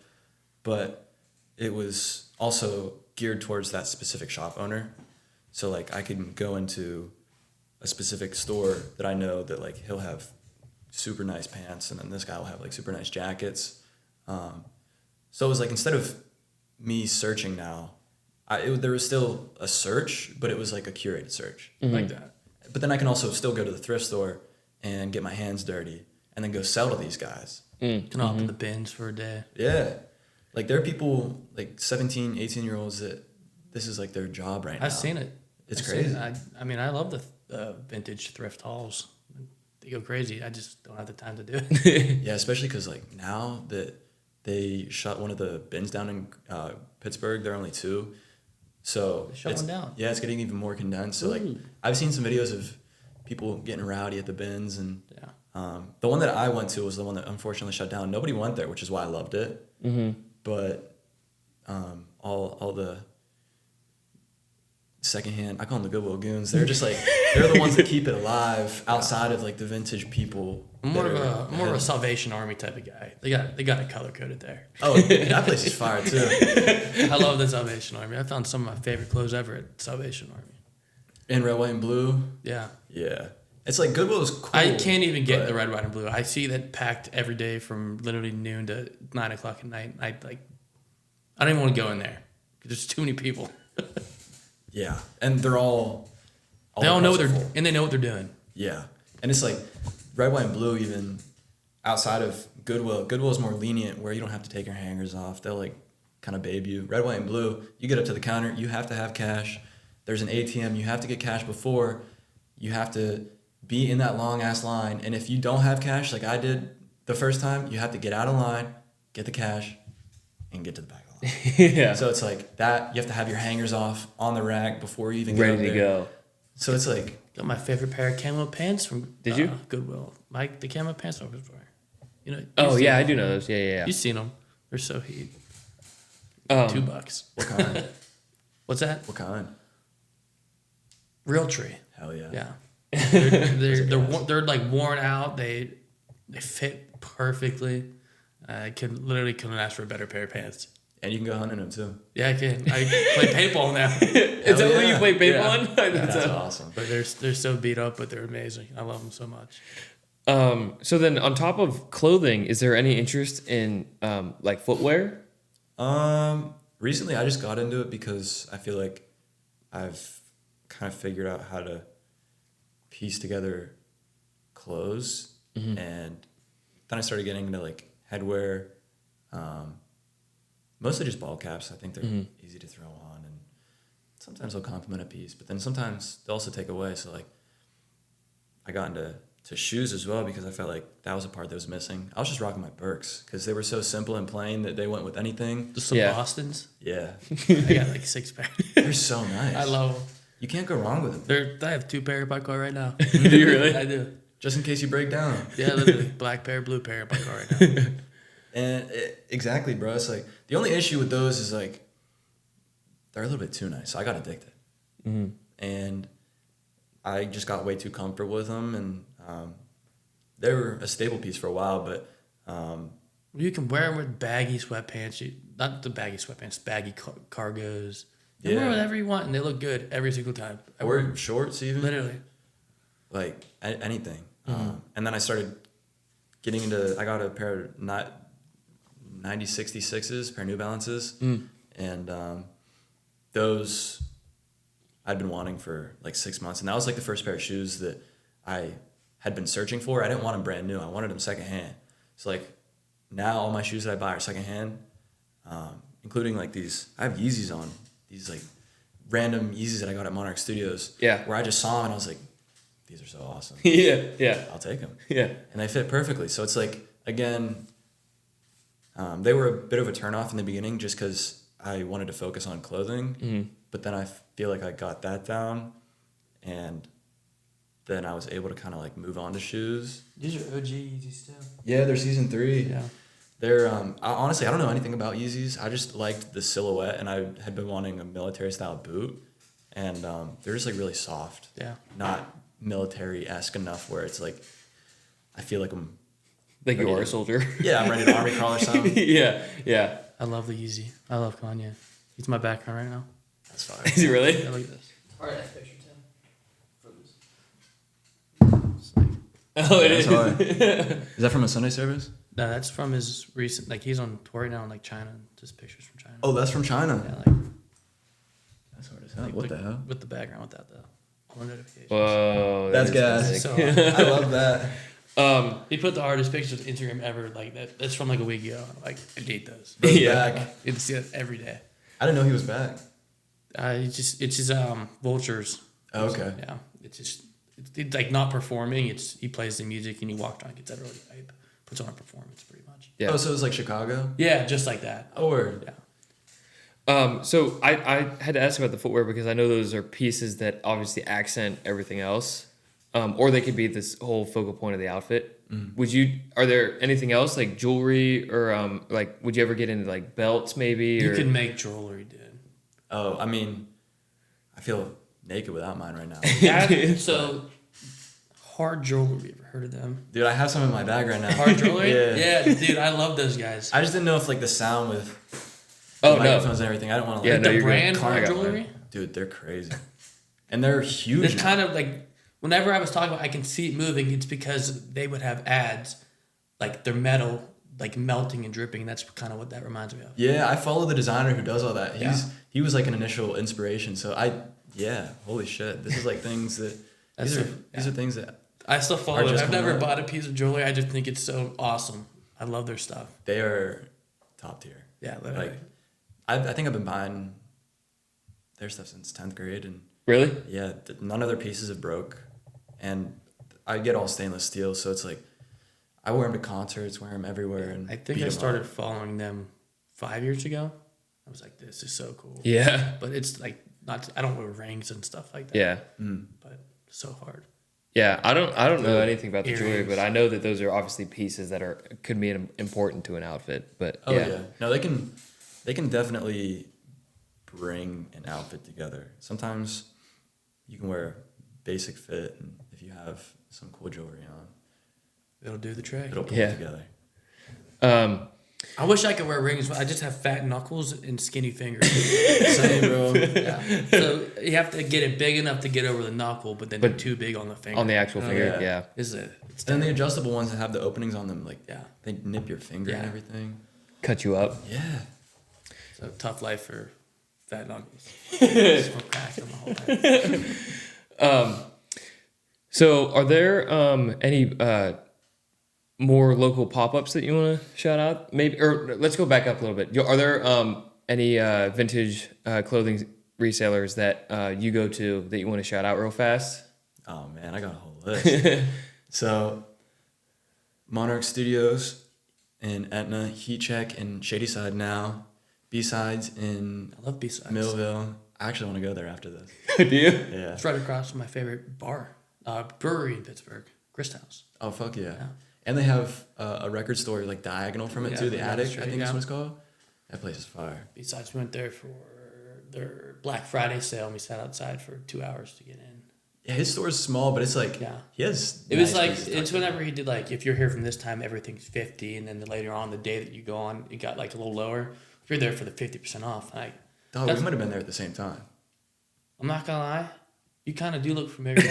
But it was also geared towards that specific shop owner. So like I could go into a specific store that I know that like he'll have super nice pants and then this guy will have like super nice jackets. So it was like, instead of me searching now, there was still a search, but it was like a curated search like that. But then I can also still go to the thrift store and get my hands dirty and then go sell to these guys. Can hop in the bins for a day. Yeah. Like there are people like 17, 18-year-olds that this is like their job right now. I've seen it. It's crazy. I love the vintage thrift hauls. They go crazy. I just don't have the time to do it. Yeah, especially because like now that they shut one of the bins down in Pittsburgh, there are only 2. So They shut one down. Yeah, it's getting even more condensed. So like I've seen some videos of people getting rowdy at the bins, and the one that I went to was the one that unfortunately shut down. Nobody went there, which is why I loved it. But all the secondhand, I call them the Goodwill goons. They're just like they're the ones that keep it alive outside of like the vintage people. I'm more of a Salvation Army type of guy. They got it color coded there. Oh, that place is fire too. I love the Salvation Army. I found some of my favorite clothes ever at Salvation Army. In red, white, and blue. Yeah. Yeah. It's like Goodwill is cool. I can't even get the red, white, and blue. I see that packed every day from literally noon to 9 o'clock at night. I don't even want to go in there because there's too many people. Yeah, and they're all they all know what they're doing. Yeah, and it's like red, white, and blue. Even outside of Goodwill, Goodwill is more lenient where you don't have to take your hangers off. They'll like kind of babe you. Red, white, and blue. You get up to the counter, you have to have cash. There's an ATM. You have to get cash before. You have to be in that long ass line, and if you don't have cash, like I did the first time, you have to get out of line, get the cash, and get to the back of the line. Yeah. So it's like that. You have to have your hangers off on the rack before you even get Ready up to there. go. So it's like Got my favorite pair of camo pants from Did you? Goodwill. The camo pants I was wearing. You know. Oh you've yeah, seen I do them. know those. Yeah. You've seen them. They're so heat. $2. what kind? What's that? What kind? Real tree. Hell yeah. Yeah. They're like worn out. They fit perfectly. I couldn't ask for a better pair of pants. And you can go hunting them too. Yeah, I can. I play paintball now. Is that what you play paintball on? That's awesome. But they're so beat up, but they're amazing. I love them so much. So then on top of clothing, is there any interest in like footwear? Recently I just got into it because I feel like I've kind of figured out how to piece together clothes, and then I started getting into like headwear, mostly just ball caps. I think they're easy to throw on, and sometimes they'll complement a piece, but then sometimes they'll also take away. So like I got into shoes as well because I felt like that was a part that was missing. I was just rocking my Birks because they were so simple and plain that they went with anything. Just some Bostons. Yeah. I got like 6 pairs. They're so nice. I love them. You can't go wrong with them. I have 2 pair in my car right now. Do you really? I do. Just in case you break down. Yeah, literally. Black pair, blue pair in my car right now. And exactly, bro. It's like the only issue with those is like they're a little bit too nice. So I got addicted, and I just got way too comfortable with them, and they were a staple piece for a while. But You can wear them with baggy sweatpants. Not the baggy sweatpants, baggy cargos. You wear whatever you want, and they look good every single time. I wear shorts even. Literally. Like anything. And then I started getting into. I got a pair of 9066s, pair of New Balances, and those I'd been wanting for like 6 months, and that was like the first pair of shoes that I had been searching for. I didn't want them brand new. I wanted them secondhand. So like now all my shoes that I buy are secondhand, including like these. I have Yeezys on, these like random Yeezys that I got at Monarch Studios. Yeah. Where I just saw them and I was like, these are so awesome. Yeah. I'll take them. Yeah. And they fit perfectly. So it's like, again, they were a bit of a turnoff in the beginning just because I wanted to focus on clothing. But then I feel like I got that down, and then I was able to kind of like move on to shoes. These are OG Yeezys too. Yeah, they're season 3. Yeah. They're honestly, I don't know anything about Yeezys. I just liked the silhouette, and I had been wanting a military style boot, and they're just like really soft. Yeah. Not military-esque enough where it's like I feel like I'm Like you ready are to- a soldier. Yeah, I'm ready to army crawl or something. Yeah. I love the Yeezy. I love Kanye. He's my background right now. That's fine. Is he really? Yeah, look at this. Alright, that picture, Tim. Oh, it is. Is that from a Sunday service? No, that's from his recent. Like he's on tour right now in like China. Just pictures from China. Oh, that's from China. Yeah, like That's hard as hell. like What the hell? with the background without the all notifications. Whoa. That's that gas. is So I love that. he put the hardest pictures on Instagram ever. Like that's from like a week ago. Like I date those. Bro's Yeah. back. It's every day. I didn't know he was back. It's his vultures. Oh, okay. Yeah, it's like not performing. He plays the music and he walks on, gets that really hype, puts on a performance pretty much. Yeah. Oh, so it was like Chicago? Yeah, just like that. Oh, word. Yeah. So I had to ask about the footwear because I know those are pieces that obviously accent everything else, or they could be this whole focal point of the outfit. Are there anything else like jewelry or like would you ever get into like belts maybe? You or? can make jewelry, dude. Oh, I mean, I feel naked without mine right now. So hard jewelry. Ever heard of them? Dude, I have some in my bag right now. Hard jewelry? Yeah. Yeah, dude, I love those guys. I just didn't know if like the sound with Oh, the no. microphones and everything. I don't want to Yeah, like no, The you're good. brand I hard got jewelry? mine. dude, they're crazy. And they're huge. It's kind of like whenever I was talking about I can see it moving, it's because they would have ads like their metal like melting and dripping. That's kind of what that reminds me of. Yeah, I follow the designer who does all that. Yeah. He was like an initial inspiration. So holy shit. This is like things that these are things that I still follow Are it. just I've coming never up. bought a piece of jewelry. I just think it's so awesome. I love their stuff. they are top tier. Yeah, literally. Like I think I've been buying their stuff since 10th grade, and Really? yeah, none of their pieces have broke, and I get all stainless steel, so it's like I wear them to concerts, wear them everywhere, and I think beat I 'em started up. following them 5 years ago. I was like, this is so cool. Yeah. But it's like I don't wear rings and stuff like that. Yeah. But so hard. Yeah, I don't know anything about the jewelry, Earrings. but I know that those are obviously pieces that could be important to an outfit. But Oh yeah. No, they can definitely bring an outfit together. Sometimes you can wear basic fit, and if you have some cool jewelry on, It'll do the trick. it'll pull Yeah. it together. I wish I could wear rings, but I just have fat knuckles and skinny fingers. Same, bro. Yeah. So you have to get it big enough to get over the knuckle, but then too big on the finger. On the actual finger, yeah. It's And then the adjustable ones that have the openings on them, like they nip your finger and Yeah. everything. Cut you up. Yeah. So tough life for fat knuckles. Smoke crack them the whole time. So, are there any more local pop-ups that you want to shout out? Maybe, or let's go back up a little bit. Are there any vintage clothing resellers that you go to that you want to shout out real fast? Oh man, I got a whole list. So, Monarch Studios in Etna, Heat Check in Shadyside now, B-Sides in I love B-Sides. Millville. I actually want to go there after this. Do you? Yeah. It's right across from my favorite brewery in Pittsburgh, Grist House. Oh fuck yeah. And they have a record store like diagonal from it too, the down Attic, street, I think that's what it's called. That place is fire. B-Sides, we went there for their Black Friday sale, and we sat outside for 2 hours to get in. Yeah, his store is small, but it's like he has. It was nice like pieces it's tucked in. whenever he did like if you're here from this time everything's 50, and then later on the day that you go on it got like a little lower. If you're there for the 50% off, like Dog, we might have been there at the same time. I'm not gonna lie, you kind of do look familiar.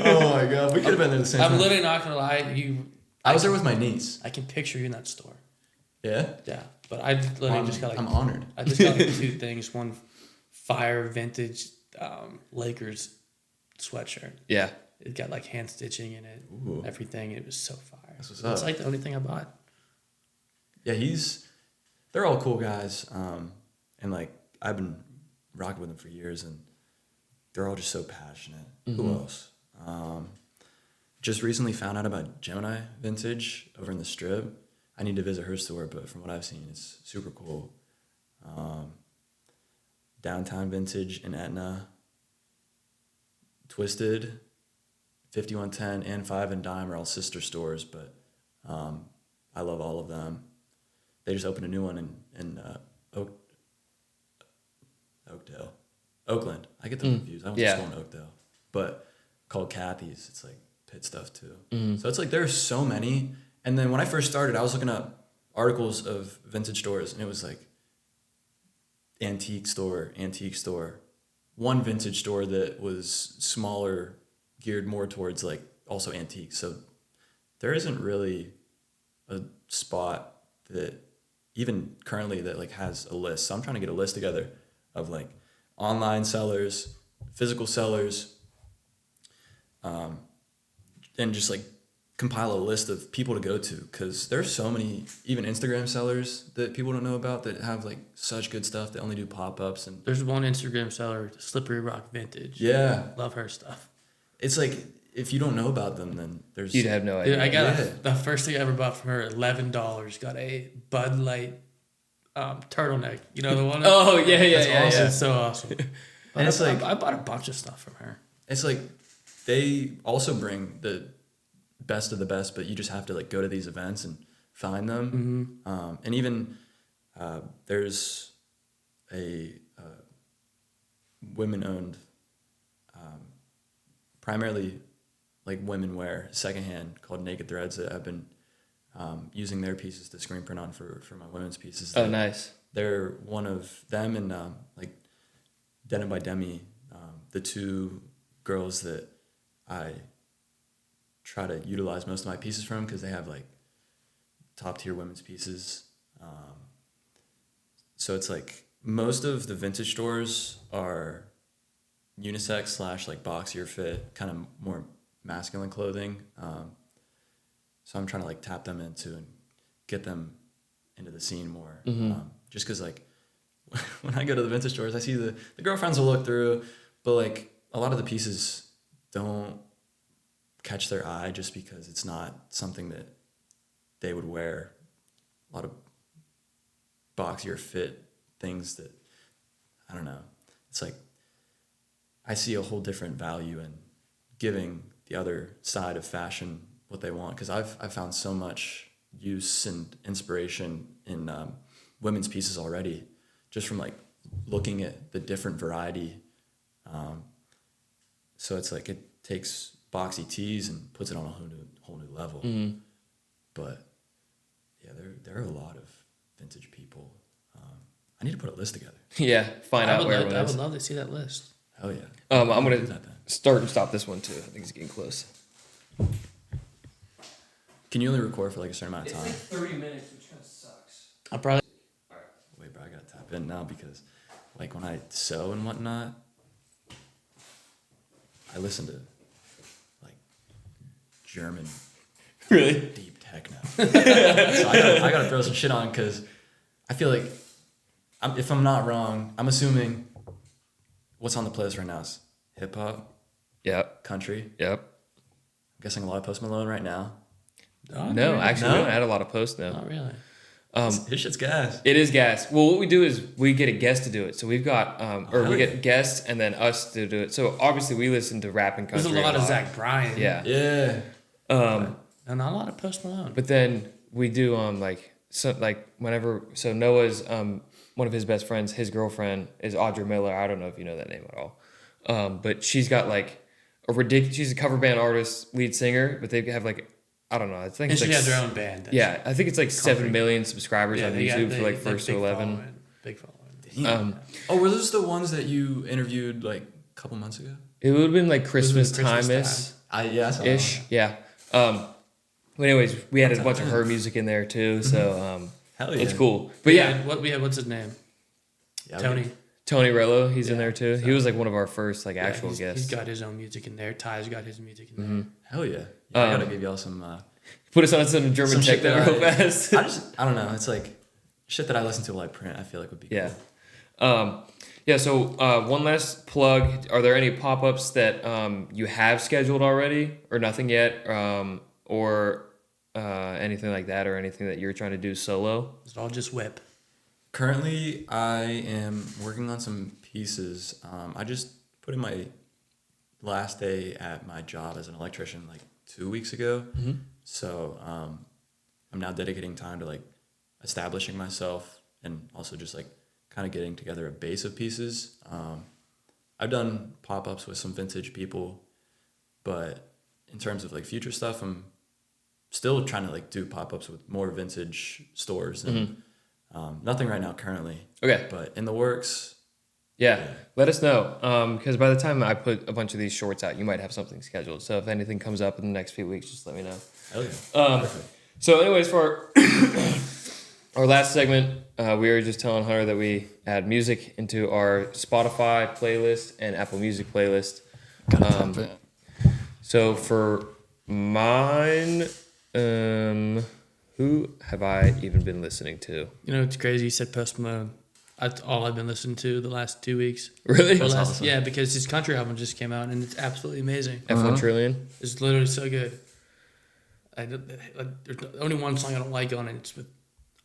Oh my god, we could have been there at the same time. I'm literally not gonna lie, I was there with my niece. I can picture you in that store. Yeah. Yeah, but I literally just got like I'm honored. I just got like 2 things. One fire vintage Lakers sweatshirt. Yeah. It got like hand stitching in it, Ooh. everything. It was so fire. That's what's It's up. like the only thing I bought. Yeah, they're all cool guys. And like I've been rocking with them for years, and they're all just so passionate. Who else? Just recently found out about Gemini Vintage over in the Strip. I need to visit her store, but from what I've seen, it's super cool. Downtown Vintage in Etna. Twisted, 5110 and 5 and Dime are all sister stores, but I love all of them. They just opened a new one in Oakland. I get them confused. I don't just go in Oakdale, but called Kathy's. It's like pit stuff too. So it's like there's so many. And then when I first started, I was looking up articles of vintage stores, and it was like antique store. One vintage store that was smaller, geared more towards like also antiques. So there isn't really a spot that even currently that like has a list. So I'm trying to get a list together of like online sellers, physical sellers, and just like compile a list of people to go to, because there's so many even Instagram sellers that people don't know about that have like such good stuff that only do pop-ups. And There's one Instagram seller, Slippery Rock Vintage. yeah, Love her stuff. it's like if you don't know about them, then there's You'd have no idea. Dude, I got Yeah. the first thing I ever bought from her, $11. Got a Bud Light turtleneck. You know the one? Oh, yeah, yeah, That's yeah, awesome. yeah. It's so awesome. And it's like I bought a bunch of stuff from her. it's like they also bring the best of the best, but you just have to like go to these events and find them. And even there's a women-owned, primarily like women wear secondhand called Naked Threads that I've been using their pieces to screen print on for my women's pieces. Oh, nice. They're one of them and like Denim by Demi, the 2 girls that I try to utilize most of my pieces from, because they have like top tier women's pieces. So it's like most of the vintage stores are unisex / like boxier fit, kind of more masculine clothing. So I'm trying to like tap them into and get them into the scene more. Just because like when I go to the vintage stores, I see the girlfriends will look through, but like a lot of the pieces don't catch their eye just because it's not something that they would wear. A lot of boxier fit things that, I don't know. It's like I see a whole different value in giving the other side of fashion what they want, because I've found so much use and inspiration in women's pieces already, just from like looking at the different variety. So it's like it takes boxy tees and puts it on a whole new level. But Yeah, there are a lot of vintage people. I need to put a list together. Yeah, find out where everyone I is. would love to see that list. Hell yeah. I'm Do gonna that then. start and stop this one too. I think it's getting close. Can you only record for like a certain amount of time? 30 minutes, which kind of sucks. I'll probably. Wait, bro, I gotta tap in now because, like, when I sew and whatnot, I listen to like German Really? deep techno. So I gotta throw some shit on because I feel like, if I'm not wrong, I'm assuming what's on the playlist right now is hip hop, Yep. country. Yep. I'm guessing a lot of Post Malone right now. Oh, No, really? actually, No? we don't add a lot of posts now. Not really. His shit's gas. It is gas. Well, what we do is we get a guest to do it. So we've got, or hell we yeah. get guests and then us to do it. So obviously we listen to rap and country. There's a lot of Zach Bryan. Yeah. Yeah. And not a lot of Post Malone. But then we do Noah's one of his best friends, his girlfriend is Audra Miller. I don't know if you know that name at all. But she's got like she's a cover band artist, lead singer, but they have like, I don't know. I think And it's she like, has their own band. yeah, I think it's like 7 million subscribers on YouTube for like first to 11. Big following. Oh, were those the ones that you interviewed like a couple months ago? It would have been like Christmas time Christmas Yeah, I saw that ish. one. Yeah. But anyways, we added a bunch of her music in there too. So Hell yeah. it's cool. But yeah, What's his name? Yeah, Tony. Tony Rello, he's in there too. so- He was like one of our first like actual He's guests. got his own music in there. Ty's got his music in there. Hell yeah. I gotta give y'all some. Put us on some German Some shit techno that real fast. I don't know. It's like shit that I listen to while I print. I feel like would be Yeah. cool. So one last plug. Are there any pop-ups that you have scheduled already or nothing yet? Or anything like that, or anything that you're trying to do solo? It's all just whip. Currently, I am working on some pieces. I just put in my last day at my job as an electrician like 2 weeks ago. So I'm now dedicating time to like establishing myself and also just like kind of getting together a base of pieces. I've done pop-ups with some vintage people, but in terms of like future stuff, I'm still trying to like do pop-ups with more vintage stores and nothing right now currently. Okay. But in the works. Yeah. Let us know. Because by the time I put a bunch of these shorts out, you might have something scheduled. So if anything comes up in the next few weeks, just let me know. Hell yeah. Perfect. So anyways, for our last segment, we were just telling Hunter that we add music into our Spotify playlist and Apple Music playlist. So for mine, who have I even been listening to? You know, it's crazy. You said Post Malone. That's all I've been listening to the last 2 weeks. Really? awesome. Yeah, because his country album just came out and it's absolutely amazing. F1 Trillion? It's literally so good. There's only one song I don't like on it. It's with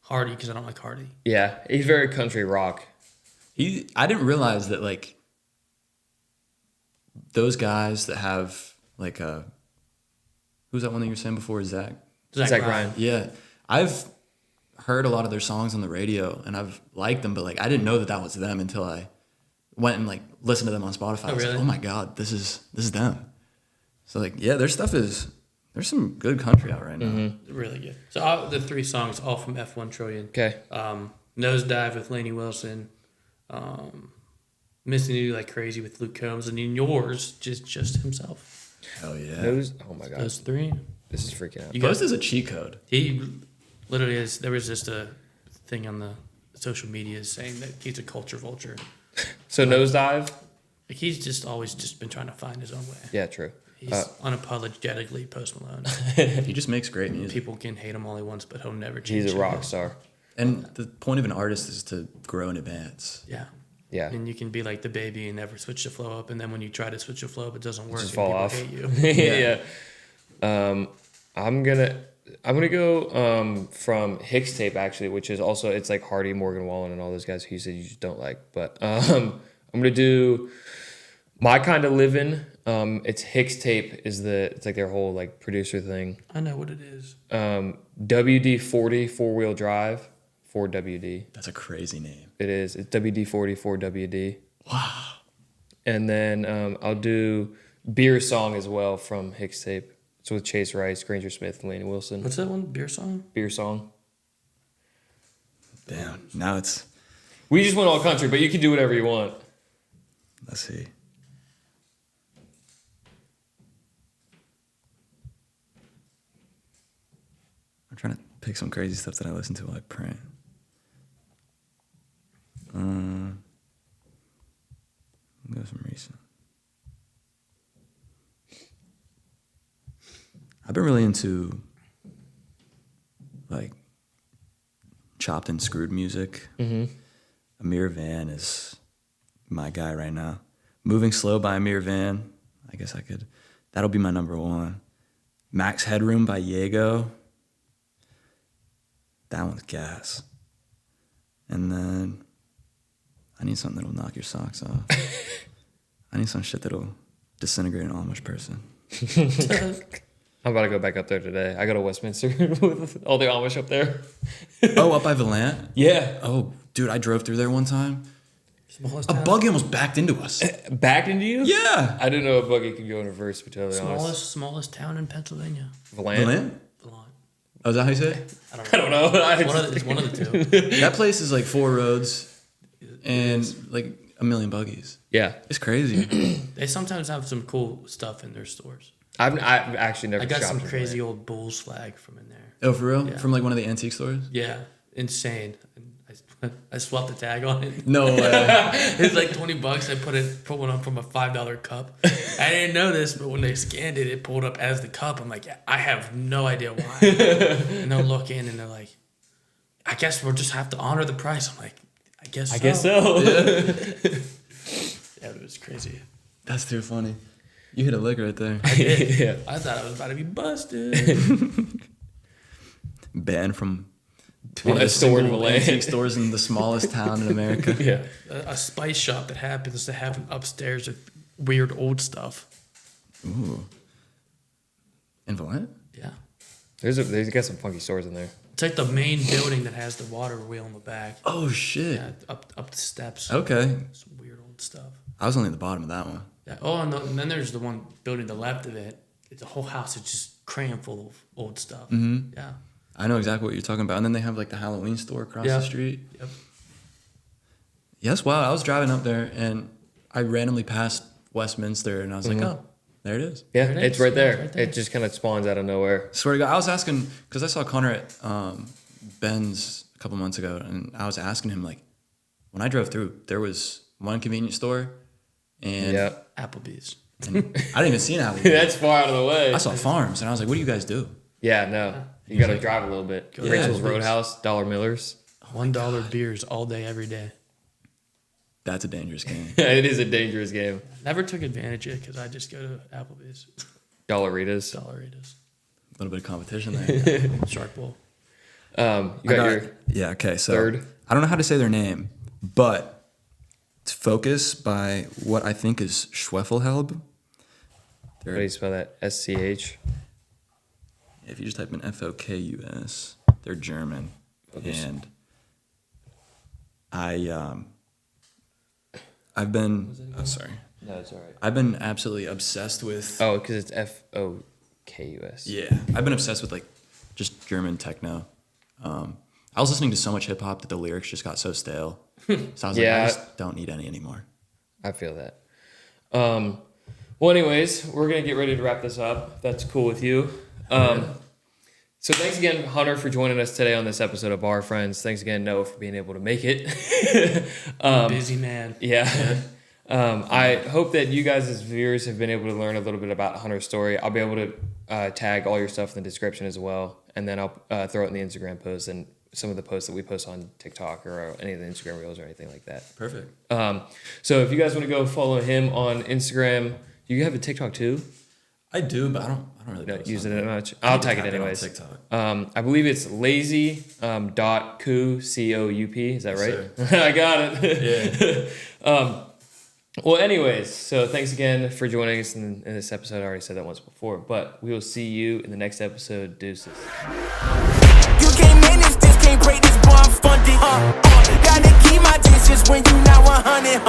Hardy because I don't like Hardy. Yeah, he's very country rock. I didn't realize that like those guys that have like who's that one that you were saying before? Zach? Zach Bryan. Yeah. I've heard a lot of their songs on the radio and I've liked them, but like I didn't know that was them until I went and like listened to them on Spotify. I was really? like, oh my God, this is them. So like, yeah, their stuff there's some good country out right now. Really good. So the 3 songs, all from F1 Trillion. Okay. Nosedive with Lainey Wilson. Missing You Like Crazy with Luke Combs. And then yours, just himself. Hell yeah. Oh my God. Those 3. This is freaking out. You Post is a cheat code. He literally is. There was just a thing on the social media saying that he's a culture vulture. So Nosedive? Like he's just always just been trying to find his own way. Yeah, true. He's unapologetically Post Malone. He just makes great music. People can hate him all he wants, but he'll never change. He's a rock star. And the point of an artist is to grow in advance. Yeah. Yeah. And you can be like the baby and never switch the flow up, and then when you try to switch the flow up, it doesn't work. Just and fall people off. hate you. Yeah. I'm gonna go from Hicks Tape actually, which is also it's like Hardy, Morgan Wallen, and all those guys who you said you just don't like. But I'm gonna do My Kind of Livin'. It's Hicks Tape it's like their whole like producer thing. I know what it is. WD-40 4-wheel drive, 4WD. That's a crazy name. It is. It's WD-40 4WD. Wow. And then I'll do Beer Song as well from Hicks Tape. It's with Chase Rice, Granger Smith, and Lainey Wilson. What's that one? Beer song? Beer Song. Damn. Now it's. We just went all country, but you can do whatever you want. Let's see. I'm trying to pick some crazy stuff that I listen to while I print. Go some recent. I've been really into like chopped and screwed music. Amir Van is my guy right now. Moving Slow by Amir Van. I guess I could. That'll be my number one. Max Headroom by Yago. That one's gas. And then I need something that'll knock your socks off. I need some shit that'll disintegrate an Amish person. I'm about to go back up there today. I go to Westminster with all the Amish up there. Oh, up by Valant? Yeah. Oh, dude, I drove through there one time. Smallest A town. buggy almost backed into us. Backed into you? Yeah. I didn't know a buggy could go in reverse, to be totally honest. Smallest town in Pennsylvania. Valant? Valant? Valant. Oh, is that how you say it? I don't know. It's one of the two. That place is like 4 roads and like a million buggies. Yeah. It's crazy. They sometimes have some cool stuff in their stores. I've actually never I got some shopped crazy old Bulls flag from in there. Oh, for real? Yeah. From like one of the antique stores? Yeah, insane. I swapped the tag on it. No way. It's like $20. I put one up from a $5 cup. I didn't know this, but when they scanned it, it pulled up as the cup. I'm like, I have no idea why. And they'll look in and they're like, I guess we'll just have to honor the price. I'm like, I guess so. Yeah, it was crazy. That's too funny. You hit a lick right there. I did. Yeah. I thought I was about to be busted. Banned from One of the store in single Valant. antique stores in the smallest town in America. Yeah. A spice shop that happens to have an upstairs with weird old stuff. Ooh. In Valant? Yeah. They got some funky stores in there. It's like the main building that has the water wheel in the back. Oh, shit. Yeah, up the steps. Okay. Some weird old stuff. I was only at the bottom of that one. Yeah. Oh, and then there's the one building to the left of it. It's a whole house. It's just crammed full of old stuff. Mm-hmm. Yeah. I know exactly what you're talking about. And then they have like the Halloween store across the street. Yep. Yes, wow. I was driving up there and I randomly passed Westminster and I was like, oh, there it is. Yeah, There it it's is. right there. Yeah, it's right there. It just kind of spawns out of nowhere. Swear to God, I was asking, because I saw Connor at Ben's a couple months ago, and I was asking him, like, when I drove through, there was one convenience store, and, Yeah. Applebee's. and I didn't even see an Applebee's. That's far out of the way. I saw farms, and I was like, what do you guys do? Yeah, no. You got to drive a little bit. Go to Rachel's Applebee's. Roadhouse, Dollar Miller's. $1 beers all day, every day. That's a dangerous game. It is a dangerous game. Never took advantage of it because I just go to Applebee's. Dollaritas. Dollaritas. A little bit of competition there. Shark Bowl. You got your Yeah, okay, so third? I don't know how to say their name, but it's Focus by what I think is Schwefelhelb. How do you spell that? SCH. If you just type in Fokus, they're German. Focus. And I've been, oh, sorry. No, it's all right. I've been absolutely obsessed with, Oh, because it's FOKUS. yeah, I've been obsessed with like just German techno. I was listening to so much hip hop that the lyrics just got so stale. So I was Yeah. like, I just don't need any anymore. I feel that. Well, anyways, we're going to get ready to wrap this up. If that's cool with you. So thanks again, Hunter, for joining us today on this episode of Bar Friends. Thanks again, Noah, for being able to make it. Busy man. Yeah. I hope that you guys as viewers have been able to learn a little bit about Hunter's story. I'll be able to tag all your stuff in the description as well. And then I'll throw it in the Instagram post and some of the posts that we post on TikTok or any of the Instagram reels or anything like that. Perfect. So if you guys want to go follow him on Instagram, do you have a TikTok too? I do, but I don't really Not post using on it there. much. I I'll need to tag it tap in on anyways. TikTok. I believe it's lazy.coup, C-O-U-P. Is that right? Yes, I got it. Yeah. Well, anyways, so thanks again for joining us in this episode. I already said that once before, but we will see you in the next episode. Deuces. You can't manage this, can't break this bar funded. Gotta keep my distance when you not 100,